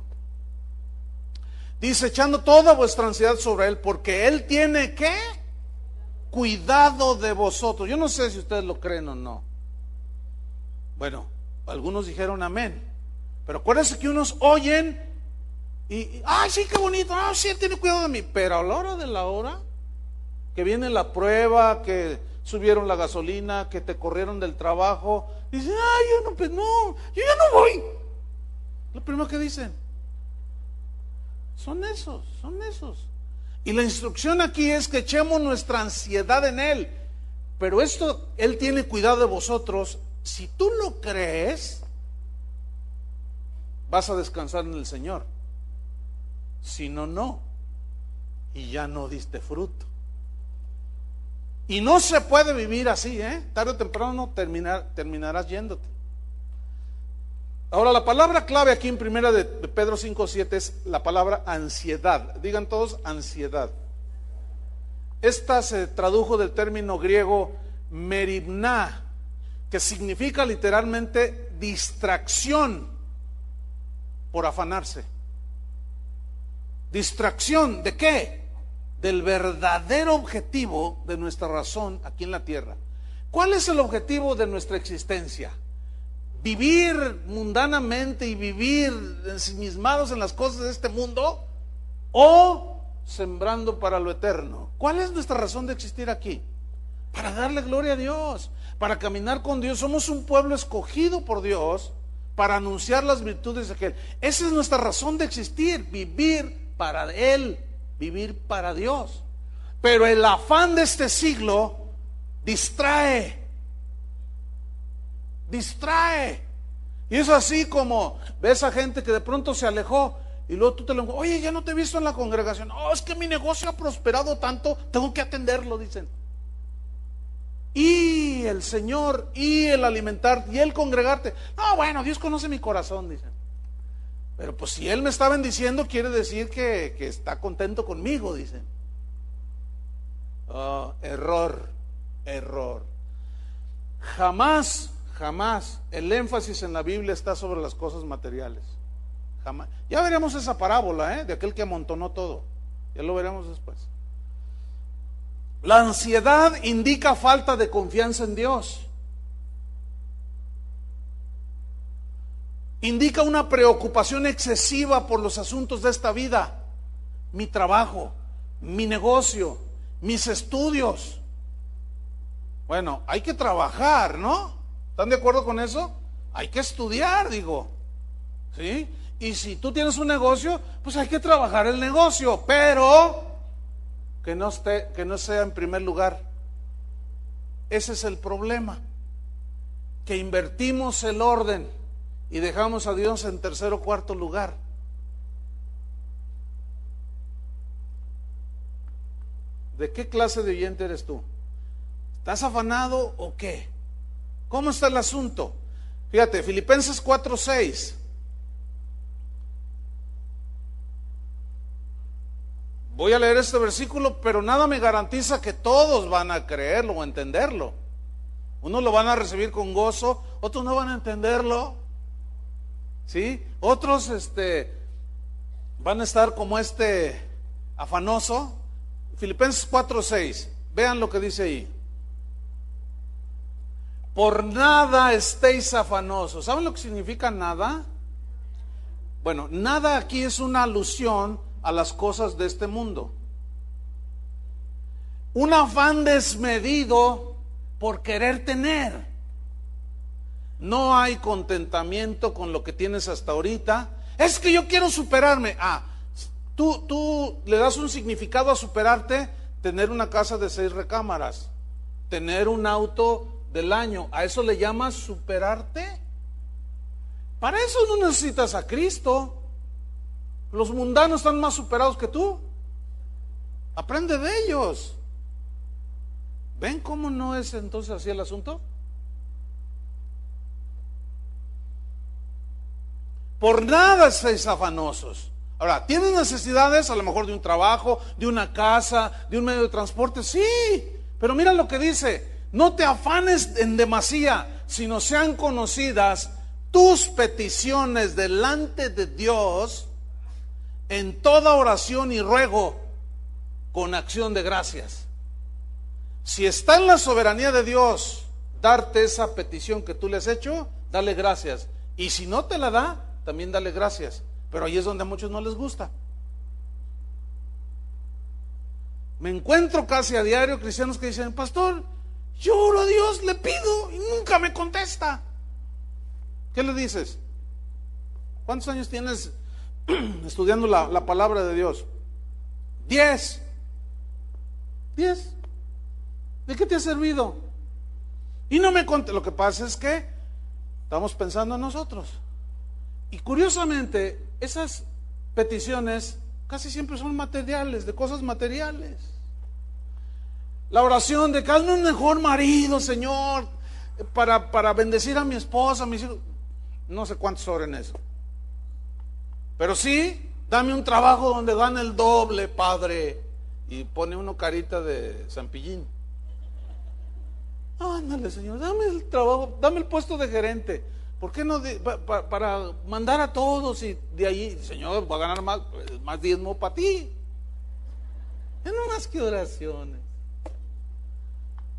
Dice, echando toda vuestra ansiedad sobre Él, porque Él tiene, ¿qué? Cuidado de vosotros. Yo no sé si ustedes lo creen o no. Bueno, algunos dijeron amén. Pero acuérdense que unos oyen y ay, sí, qué bonito, sí, Él tiene cuidado de mí. Pero a la hora de la hora, que viene la prueba, que subieron la gasolina, que te corrieron del trabajo, dicen, ay, yo no, pues no, yo ya no voy. Lo primero que dicen, son esos. Y la instrucción aquí es que echemos nuestra ansiedad en Él. Pero esto, Él tiene cuidado de vosotros. Si tú lo crees, vas a descansar en el Señor. Si no, no. Y ya no diste fruto. Y no se puede vivir así, tarde o temprano terminarás yéndote. Ahora la palabra clave aquí en primera de Pedro 5:7 es la palabra ansiedad. Digan todos ansiedad. Esta se tradujo del término griego merimná, que significa literalmente distracción por afanarse. ¿Distracción de qué? Del verdadero objetivo de nuestra razón aquí en la tierra. ¿Cuál es el objetivo de nuestra existencia? ¿Vivir mundanamente y vivir ensimismados en las cosas de este mundo? ¿O sembrando para lo eterno? ¿Cuál es nuestra razón de existir aquí? Para darle gloria a Dios, para caminar con Dios. Somos un pueblo escogido por Dios para anunciar las virtudes de aquel. Esa es nuestra razón de existir, vivir para Él, vivir para Dios. Pero el afán de este siglo distrae. Y es así como ves a gente que de pronto se alejó y luego tú te lo encuentras, oye, ya no te he visto en la congregación. Oh, es que mi negocio ha prosperado tanto, tengo que atenderlo, dicen. Y el Señor, y el alimentarte, y el congregarte. No, bueno, Dios conoce mi corazón, dicen. Pero pues si Él me está bendiciendo, quiere decir que está contento conmigo, dicen. Oh, error. Jamás el énfasis en la Biblia está sobre las cosas materiales. Jamás. Ya veremos esa parábola, de aquel que amontonó todo. Ya lo veremos después. La ansiedad indica falta de confianza en Dios. Indica una preocupación excesiva por los asuntos de esta vida. Mi trabajo, mi negocio, mis estudios. Bueno, hay que trabajar, ¿no? ¿Están de acuerdo con eso? Hay que estudiar, digo. ¿Sí? Y si tú tienes un negocio, pues hay que trabajar el negocio, pero que no sea en primer lugar. Ese es el problema. Que invertimos el orden y dejamos a Dios en tercer o cuarto lugar. ¿De qué clase de oyente eres tú? ¿Estás afanado o qué? ¿Cómo está el asunto? Fíjate, Filipenses 4:6. Voy a leer este versículo, pero nada me garantiza que todos van a creerlo o entenderlo. Unos lo van a recibir con gozo, otros no van a entenderlo. ¿Sí? Otros van a estar como afanoso. Filipenses 4:6. Vean lo que dice ahí. Por nada estéis afanosos. ¿Saben lo que significa nada? Bueno, nada aquí es una alusión a las cosas de este mundo. Un afán desmedido por querer tener. No hay contentamiento con lo que tienes hasta ahorita. Es que yo quiero superarme. Tú le das un significado a superarte, tener una casa de 6 recámaras, tener un auto del año. ¿A eso le llamas superarte? Para eso no necesitas a Cristo. Los mundanos están más superados que tú. Aprende de ellos. ¿Ven cómo no es entonces así el asunto? Por nada estéis afanosos. Ahora, ¿tienes necesidades a lo mejor de un trabajo, de una casa, de un medio de transporte? Sí, pero mira lo que dice: no te afanes en demasía, sino sean conocidas tus peticiones delante de Dios en toda oración y ruego con acción de gracias. Si está en la soberanía de Dios darte esa petición que tú le has hecho, dale gracias. Y si no te la da, también dale gracias. Pero ahí es donde a muchos no les gusta. Me encuentro casi a diario cristianos que dicen: pastor, yo oro a Dios, le pido y nunca me contesta. ¿Qué le dices? ¿Cuántos años tienes estudiando la palabra de Dios? 10. ¿De qué te ha servido? Y no me contesta. Lo que pasa es que estamos pensando en nosotros. Y curiosamente, esas peticiones casi siempre son materiales, de cosas materiales. La oración de que hazme un mejor marido, Señor, para bendecir a mi esposa, a mis hijos. No sé cuántos oren eso. Pero sí, dame un trabajo donde gane el doble, Padre. Y pone uno carita de Zampillín. Ándale, Señor, dame el trabajo, dame el puesto de gerente. ¿Por qué no para mandar a todos y de ahí, Señor, va a ganar más diezmo para ti? Es no más que oraciones.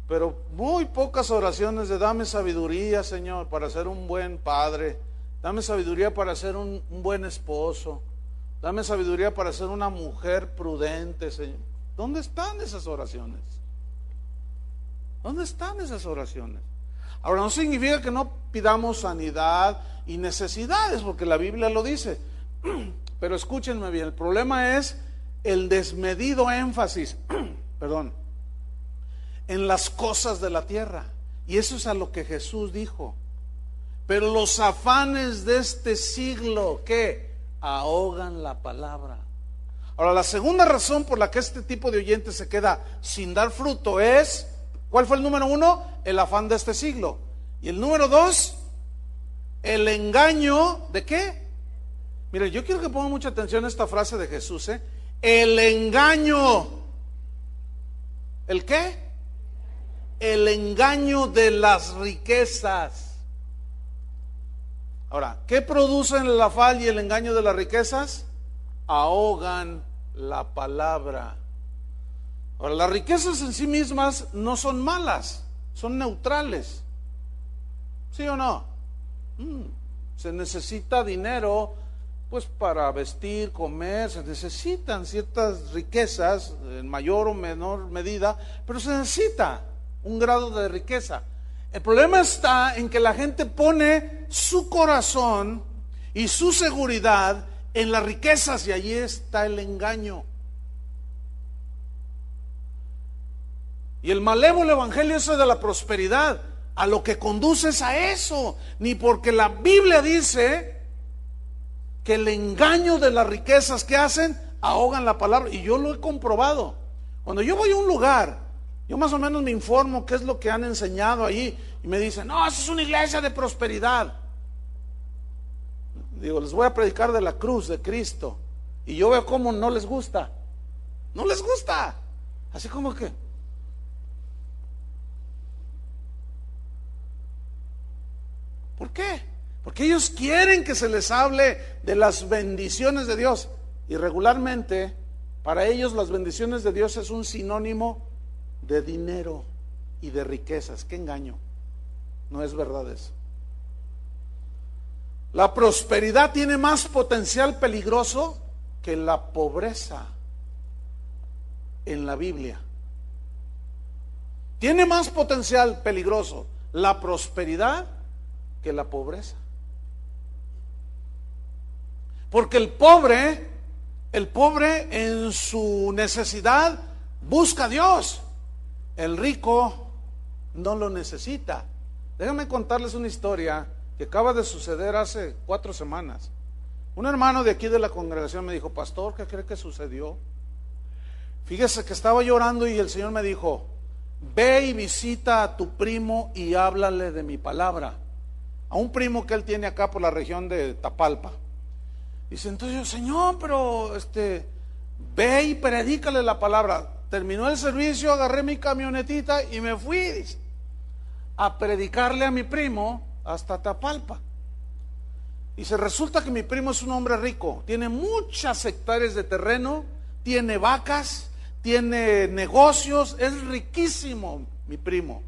Pero muy pocas oraciones de dame sabiduría, Señor, para ser un buen padre. Dame sabiduría para ser un buen esposo. Dame sabiduría para ser una mujer prudente, Señor. ¿Dónde están esas oraciones? ¿Dónde están esas oraciones? Ahora, no significa que no pidamos sanidad y necesidades, porque la Biblia lo dice. Pero escúchenme bien, el problema es el desmedido énfasis, perdón, en las cosas de la tierra. Y eso es a lo que Jesús dijo. Pero los afanes de este siglo, ¿qué? Ahogan la palabra. Ahora, la segunda razón por la que este tipo de oyente se queda sin dar fruto es, ¿cuál fue el número 1? El afán de este siglo. Y el número 2, el engaño ¿de qué? Miren, yo quiero que pongan mucha atención a esta frase de Jesús, el engaño. ¿El qué? El engaño de las riquezas. Ahora, ¿qué producen el afán y el engaño de las riquezas? Ahogan la palabra. Ahora, las riquezas en sí mismas no son malas, son neutrales. ¿Sí o no? Se necesita dinero, pues para vestir, comer, se necesitan ciertas riquezas en mayor o menor medida, pero se necesita un grado de riqueza. El problema está en que la gente pone su corazón y su seguridad en las riquezas y allí está el engaño. Y el malévolo evangelio es de la prosperidad, a lo que conduce es a eso. Ni porque la Biblia dice que el engaño de las riquezas que hacen ahogan la palabra, y yo lo he comprobado. Cuando yo voy a un lugar Yo más o menos me informo qué es lo que han enseñado ahí y me dicen, no, eso es una iglesia de prosperidad. Digo, les voy a predicar de la cruz de Cristo y yo veo cómo no les gusta. No les gusta. Así como que ¿por qué? Porque ellos quieren que se les hable de las bendiciones de Dios. Y regularmente, para ellos las bendiciones de Dios es un sinónimo de dinero y de riquezas. ¡Qué engaño! No es verdad eso. La prosperidad tiene más potencial peligroso que la pobreza en la Biblia. Tiene más potencial peligroso la prosperidad que la pobreza. Porque el pobre en su necesidad busca a Dios. El rico no lo necesita. Déjenme contarles una historia que acaba de suceder hace 4 semanas. Un hermano de aquí de la congregación me dijo, pastor, ¿qué cree que sucedió? Fíjese que estaba llorando y el Señor me dijo, ve y visita a tu primo y háblale de mi palabra. A un primo que él tiene acá por la región de Tapalpa. Dice, entonces yo, Señor, pero ve y predícale la palabra. Terminó el servicio, agarré mi camionetita y me fui, dice, a predicarle a mi primo hasta Tapalpa. Dice, resulta que mi primo es un hombre rico, tiene muchas hectáreas de terreno, tiene vacas, tiene negocios, es riquísimo mi primo.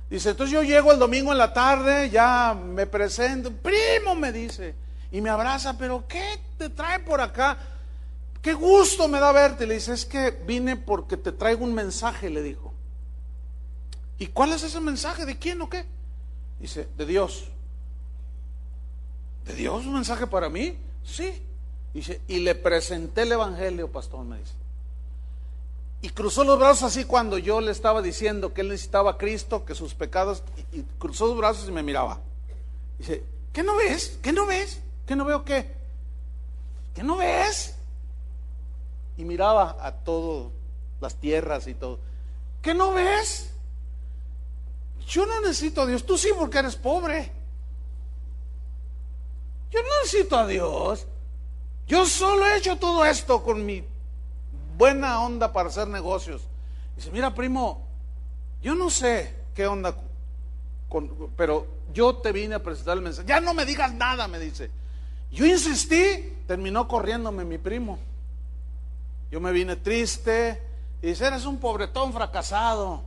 Dice, entonces yo llego el domingo en la tarde, ya me presento, primo, me dice, y me abraza, pero ¿qué te trae por acá? Qué gusto me da verte. Le dice, es que vine porque te traigo un mensaje, le dijo. ¿Y cuál es ese mensaje? ¿De quién o qué? Dice, de Dios. ¿De Dios un mensaje para mí? Sí. Dice, y le presenté el evangelio, pastor, me dice. Y cruzó los brazos así cuando yo le estaba diciendo que él necesitaba a Cristo, que sus pecados, y cruzó los brazos y me miraba. Dice, ¿qué no ves? ¿Qué no ves? ¿Qué no veo qué? ¿Qué no ves? Y miraba a todas las tierras y todo. ¿Qué no ves? Yo no necesito a Dios. Tú sí, porque eres pobre. Yo no necesito a Dios. Yo solo he hecho todo esto con mi buena onda para hacer negocios. Dice, mira, primo, yo no sé qué onda pero yo te vine a presentar el mensaje. Ya no me digas nada, me dice. Yo insistí, terminó corriéndome mi primo. Yo me vine triste. Y dice, eres un pobretón fracasado.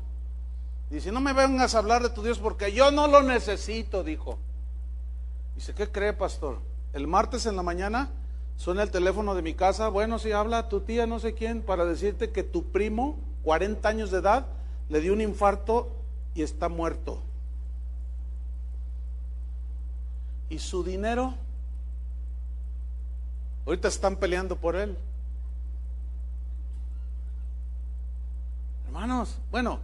Dice, no me vengas a hablar de tu Dios porque yo no lo necesito, dijo. Dice, ¿qué cree, pastor? El martes en la mañana suena el teléfono de mi casa. Bueno, si habla tu tía no sé quién para decirte que tu primo, 40 años de edad, le dio un infarto y está muerto. ¿Y su dinero? Ahorita están peleando por él. Hermanos, bueno,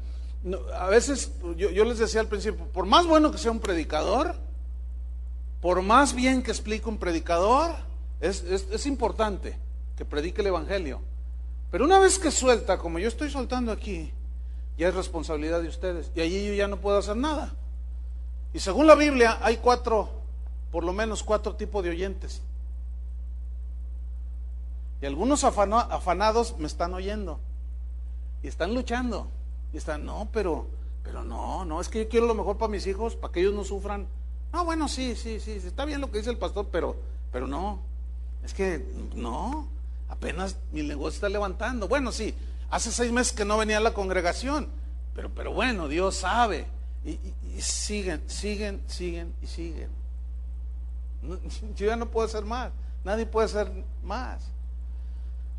a veces yo les decía al principio, por más bueno que sea un predicador, por más bien que explique un predicador, es importante que predique el evangelio. Pero una vez que suelta, como yo estoy soltando aquí, ya es responsabilidad de ustedes. Y allí yo ya no puedo hacer nada. Y según la Biblia hay por lo menos cuatro tipos de oyentes. Y algunos afanados me están oyendo. Y están luchando. Y están, no, pero no, es que yo quiero lo mejor para mis hijos, para que ellos no sufran. No, bueno, sí, está bien lo que dice el pastor, pero no. Es que no, apenas mi negocio está levantando. Bueno, sí, hace 6 meses que no venía a la congregación, pero bueno, Dios sabe. Y siguen. Yo ya no puedo hacer más, nadie puede hacer más.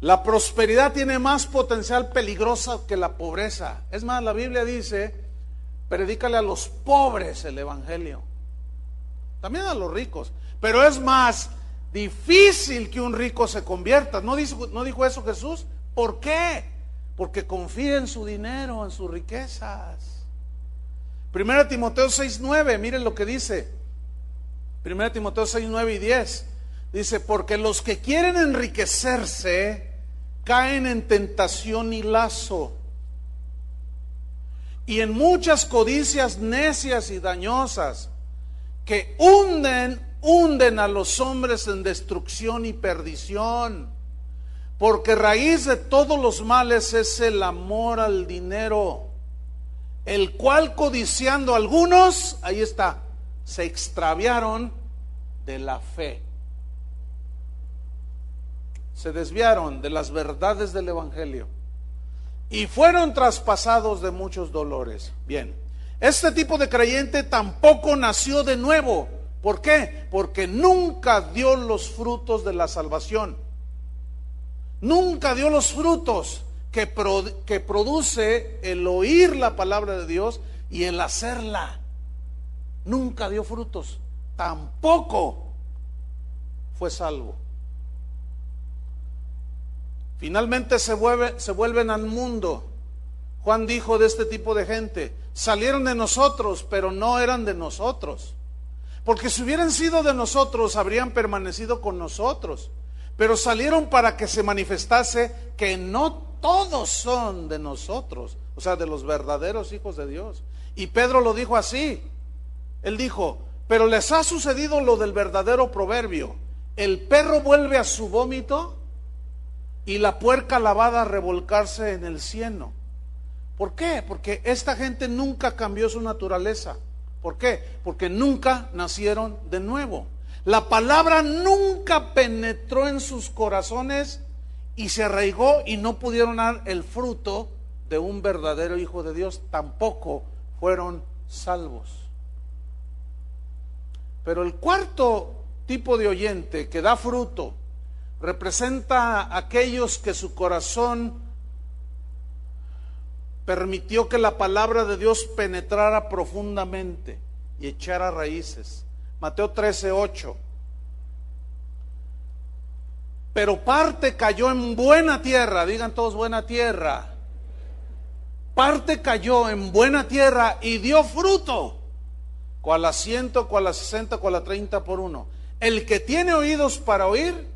La prosperidad tiene más potencial peligroso que la pobreza. Es más, la Biblia dice, predícale a los pobres el evangelio. También a los ricos, pero es más difícil que un rico se convierta. ¿No dijo eso Jesús? ¿Por qué? Porque confía en su dinero, en sus riquezas. 1 Timoteo 6:9, miren lo que dice. 1 Timoteo 6:9 y 10. Dice, porque los que quieren enriquecerse caen en tentación y lazo, y en muchas codicias necias y dañosas que hunden a los hombres en destrucción y perdición. Porque raíz de todos los males es el amor al dinero, el cual codiciando algunos, ahí está, se extraviaron de la fe. Se desviaron de las verdades del Evangelio y fueron traspasados de muchos dolores. Bien, este tipo de creyente tampoco nació de nuevo. ¿Por qué? Porque nunca dio los frutos de la salvación. Nunca dio los frutos que produce el oír la palabra de Dios y el hacerla. Nunca dio frutos. Tampoco fue salvo. Finalmente se vuelven al mundo. Juan dijo de este tipo de gente: salieron de nosotros, pero no eran de nosotros. Porque si hubieran sido de nosotros, habrían permanecido con nosotros. Pero salieron para que se manifestase que no todos son de nosotros, o sea, de los verdaderos hijos de Dios. Y Pedro lo dijo así. Él dijo: pero les ha sucedido lo del verdadero proverbio: el perro vuelve a su vómito y la puerca lavada a revolcarse en el cieno. ¿Por qué? Porque esta gente nunca cambió su naturaleza. ¿Por qué? Porque nunca nacieron de nuevo. La palabra nunca penetró en sus corazones y se arraigó, y no pudieron dar el fruto de un verdadero hijo de Dios. Tampoco fueron salvos. Pero el cuarto tipo de oyente que da fruto representa a aquellos que su corazón permitió que la palabra de Dios penetrara profundamente y echara raíces. Mateo 13:8. Pero parte cayó en buena tierra, digan todos buena tierra. Parte cayó en buena tierra y dio fruto, cual a 100, cual a 60, cual a 30 por uno. El que tiene oídos para oír,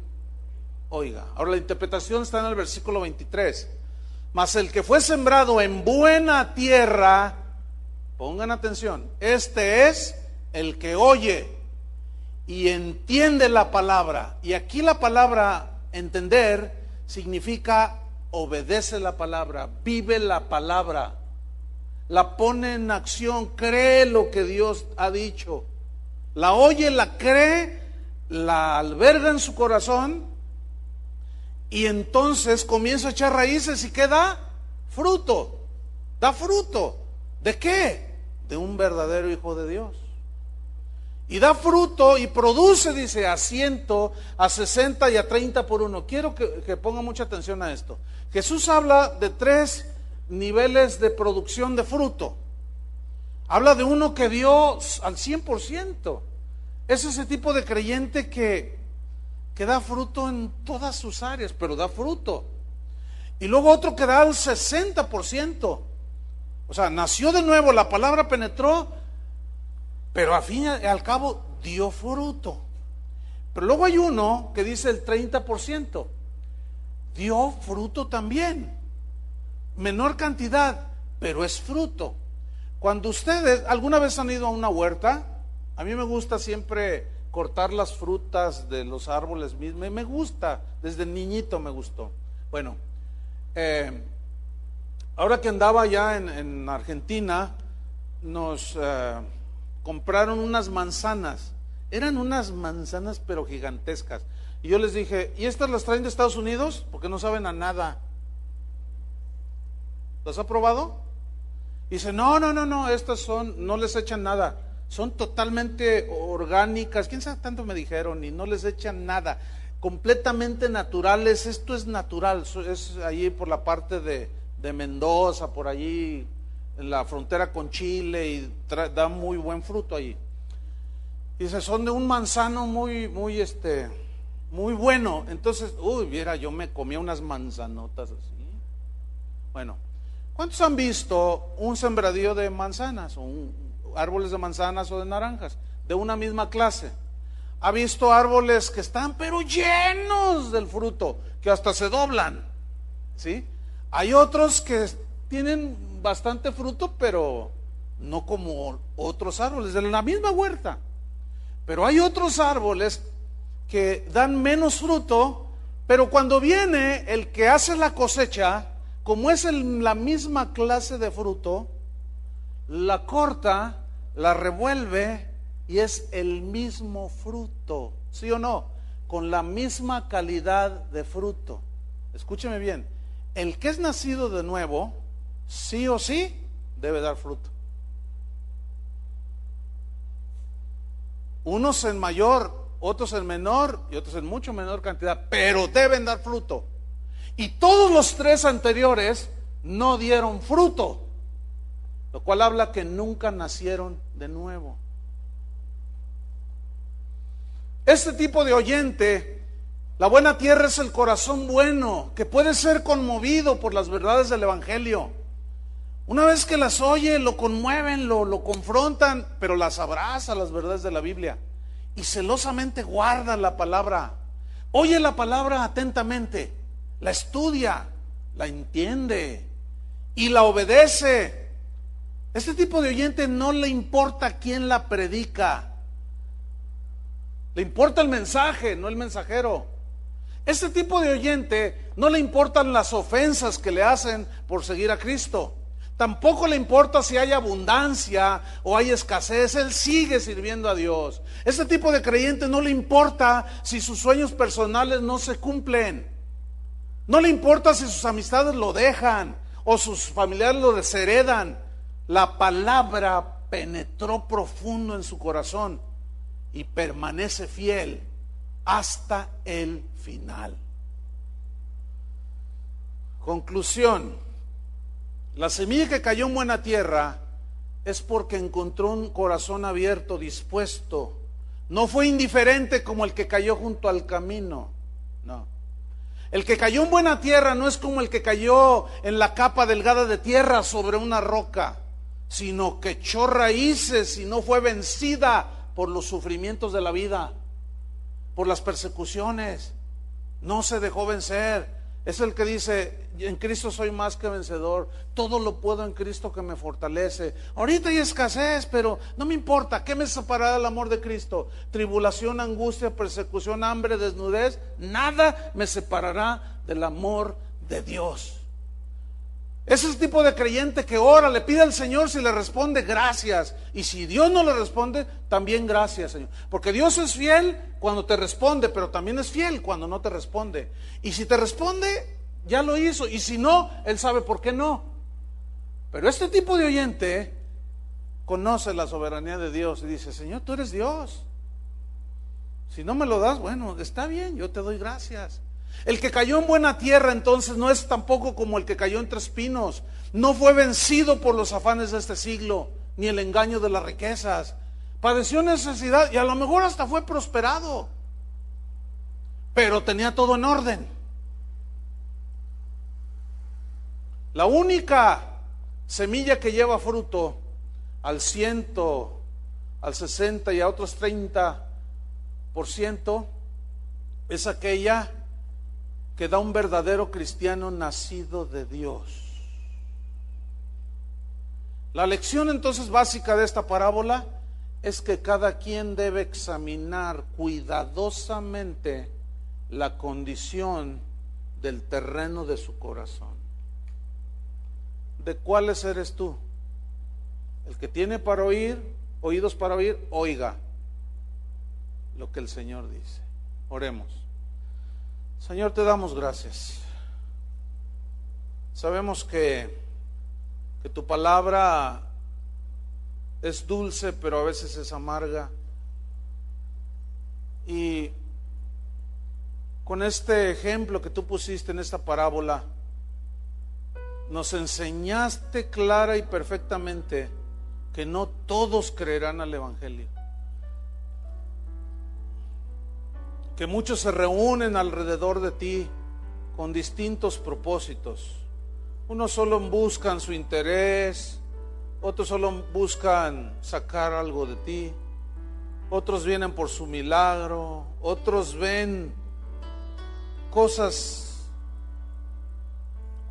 oiga. Ahora la interpretación está en el versículo 23. Mas el que fue sembrado en buena tierra, pongan atención, este es el que oye y entiende la palabra. Y aquí la palabra entender significa obedece la palabra, vive la palabra, la pone en acción, cree lo que Dios ha dicho, la oye, la cree, la alberga en su corazón, y entonces comienza a echar raíces. ¿Y qué da? Fruto. Da fruto. ¿De qué? De un verdadero hijo de Dios. Y da fruto y produce, dice, a 100, a 60 y a 30 por uno. Quiero que ponga mucha atención a esto. Jesús habla de 3 niveles de producción de fruto. Habla de uno que dio al 100%. Es ese tipo de creyente que da fruto en todas sus áreas, pero da fruto. Y luego otro que da al 60%. O sea, nació de nuevo, la palabra penetró, pero al fin y al cabo dio fruto. Pero luego hay uno que dice el 30%. Dio fruto también. Menor cantidad, pero es fruto. Cuando ustedes alguna vez han ido a una huerta, a mí me gusta siempre cortar las frutas de los árboles mismos. Me gusta, desde niñito me gustó. Bueno, ahora que andaba allá en Argentina, nos compraron unas manzanas. Eran unas manzanas pero gigantescas. Y yo les dije: ¿y estas las traen de Estados Unidos? Porque no saben a nada. ¿Las ha probado? Y dice: no, estas son, no les echan nada. Son totalmente orgánicas, quién sabe tanto me dijeron, y no les echan nada, completamente naturales. Esto es natural, es allí por la parte de Mendoza, por allí en la frontera con Chile, y da muy buen fruto allí. Dice: son de un manzano muy bueno. Entonces, viera, yo me comía unas manzanotas así. Bueno, ¿cuántos han visto un sembradío de manzanas o árboles de manzanas o de naranjas de una misma clase? Ha visto árboles que están pero llenos del fruto, que hasta se doblan, ¿sí? Hay otros que tienen bastante fruto, pero no como otros árboles de la misma huerta. Pero hay otros árboles que dan menos fruto, pero cuando viene el que hace la cosecha, como es la misma clase de fruto, la corta, la revuelve y es el mismo fruto, ¿sí o no? Con la misma calidad de fruto. Escúcheme bien, el que es nacido de nuevo, sí o sí, debe dar fruto. Unos en mayor, otros en menor y otros en mucho menor cantidad, pero deben dar fruto. Y todos los tres anteriores no dieron fruto, lo cual habla que nunca nacieron de nuevo. Este tipo de oyente, la buena tierra es el corazón bueno, que puede ser conmovido por las verdades del Evangelio. Una vez que las oye, lo conmueven, lo confrontan, pero las abraza, las verdades de la Biblia, y celosamente guarda la palabra. Oye la palabra atentamente, la estudia, la entiende y la obedece. Este tipo de oyente no le importa quién la predica, le importa el mensaje, no el mensajero. Este tipo de oyente no le importan las ofensas que le hacen por seguir a Cristo. Tampoco le importa si hay abundancia o hay escasez, él sigue sirviendo a Dios. Este tipo de creyente no le importa si sus sueños personales no se cumplen. No le importa si sus amistades lo dejan o sus familiares lo desheredan. La palabra penetró profundo en su corazón y permanece fiel hasta el final. Conclusión: la semilla que cayó en buena tierra es porque encontró un corazón abierto, dispuesto. No fue indiferente como el que cayó junto al camino. No. El que cayó en buena tierra no es como el que cayó en la capa delgada de tierra sobre una roca, sino que echó raíces y no fue vencida por los sufrimientos de la vida, por las persecuciones. No se dejó vencer. Es el que dice: en Cristo soy más que vencedor, todo lo puedo en Cristo que me fortalece. Ahorita hay escasez, pero no me importa. ¿Qué me separará del amor de Cristo? Tribulación, angustia, persecución, hambre, desnudez. Nada me separará del amor de Dios. Es el tipo de creyente que ora, le pide al Señor, si le responde, gracias. Y si Dios no le responde, también gracias, Señor. Porque Dios es fiel cuando te responde, pero también es fiel cuando no te responde. Y si te responde, ya lo hizo. Y si no, Él sabe por qué no. Pero este tipo de oyente conoce la soberanía de Dios y dice: Señor, tú eres Dios. Si no me lo das, bueno, está bien, yo te doy gracias. El que cayó en buena tierra entonces no es tampoco como el que cayó entre espinos. No fue vencido por los afanes de este siglo, ni el engaño de las riquezas. Padeció necesidad y a lo mejor hasta fue prosperado, pero tenía todo en orden. La única semilla que lleva fruto al 100, al 60 y a otros 30% es aquella que da un verdadero cristiano nacido de Dios. La lección entonces básica de esta parábola es que cada quien debe examinar cuidadosamente la condición del terreno de su corazón. ¿De cuáles eres tú? El que tiene para oír, oídos para oír, oiga lo que el Señor dice. Oremos. Señor, te damos gracias. Sabemos que tu palabra es dulce, pero a veces es amarga. Y con este ejemplo que tú pusiste en esta parábola, nos enseñaste clara y perfectamente que no todos creerán al Evangelio. Que muchos se reúnen alrededor de ti con distintos propósitos. Unos solo buscan su interés, otros solo buscan sacar algo de ti, otros vienen por su milagro, otros ven cosas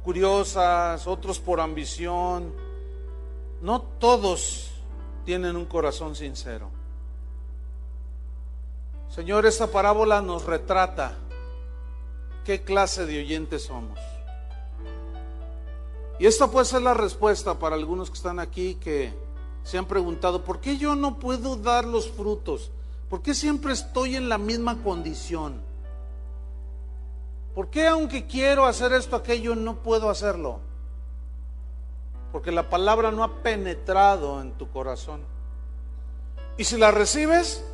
curiosas, otros por ambición. no todos tienen un corazón sincero. Señor, esta parábola nos retrata qué clase de oyentes somos. Y esta puede ser la respuesta para algunos que están aquí que se han preguntado, ¿por qué yo no puedo dar los frutos? ¿Por qué siempre estoy en la misma condición? ¿Por qué aunque quiero hacer esto, aquello, no puedo hacerlo? Porque la palabra no ha penetrado en tu corazón. Y si la recibes,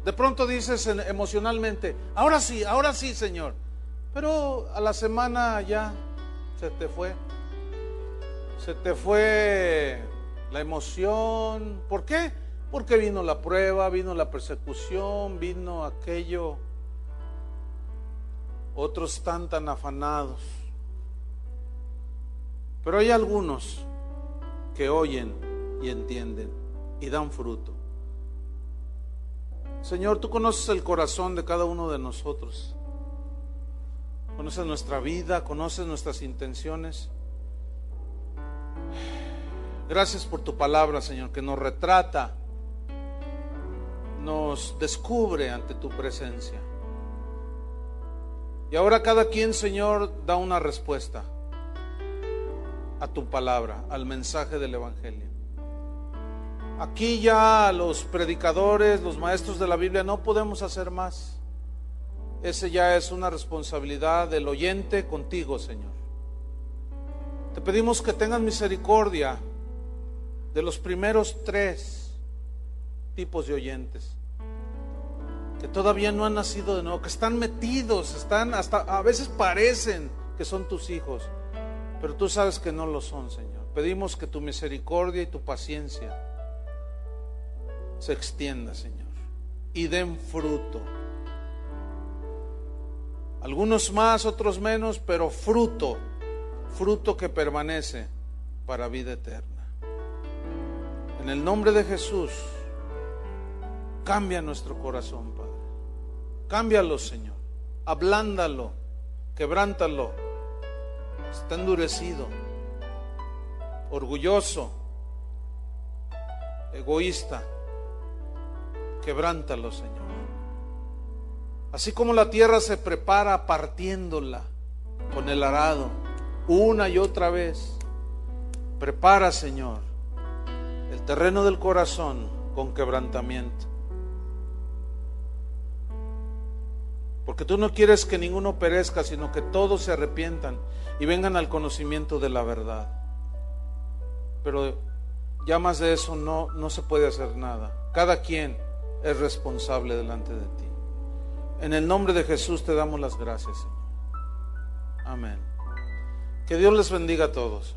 de pronto dices emocionalmente, ahora sí, Señor. Pero a la semana ya se te fue. Se te fue la emoción. ¿Por qué? Porque vino la prueba, vino la persecución, vino aquello. Otros están tan afanados. Pero hay algunos que oyen y entienden y dan fruto. Señor, tú conoces el corazón de cada uno de nosotros. Conoces nuestra vida, conoces nuestras intenciones. Gracias por tu palabra, Señor, que nos retrata, nos descubre ante tu presencia. Y ahora cada quien, Señor, da una respuesta a tu palabra, al mensaje del Evangelio. Aquí ya los predicadores, los maestros de la Biblia no podemos hacer más. Ese ya es una responsabilidad del oyente contigo, Señor. Te pedimos que tengas misericordia de los primeros 3 tipos de oyentes que todavía no han nacido de nuevo, que están metidos, están hasta a veces parecen que son tus hijos, pero tú sabes que no lo son, Señor. Pedimos que tu misericordia y tu paciencia se extienda, Señor, y den fruto. Algunos más, otros menos, pero fruto que permanece para vida eterna. En el nombre de Jesús, cambia nuestro corazón, Padre. Cámbialo, Señor. Ablándalo, quebrántalo. Está endurecido, orgulloso, egoísta. Quebrántalo, Señor. Así como la tierra se prepara partiéndola con el arado una y otra vez, prepara, Señor, el terreno del corazón con quebrantamiento. Porque tú no quieres que ninguno perezca, sino que todos se arrepientan y vengan al conocimiento de la verdad. Pero ya más de eso no se puede hacer nada. Cada quien es responsable delante de ti. En el nombre de Jesús te damos las gracias, Señor. Amén. Que Dios les bendiga a todos.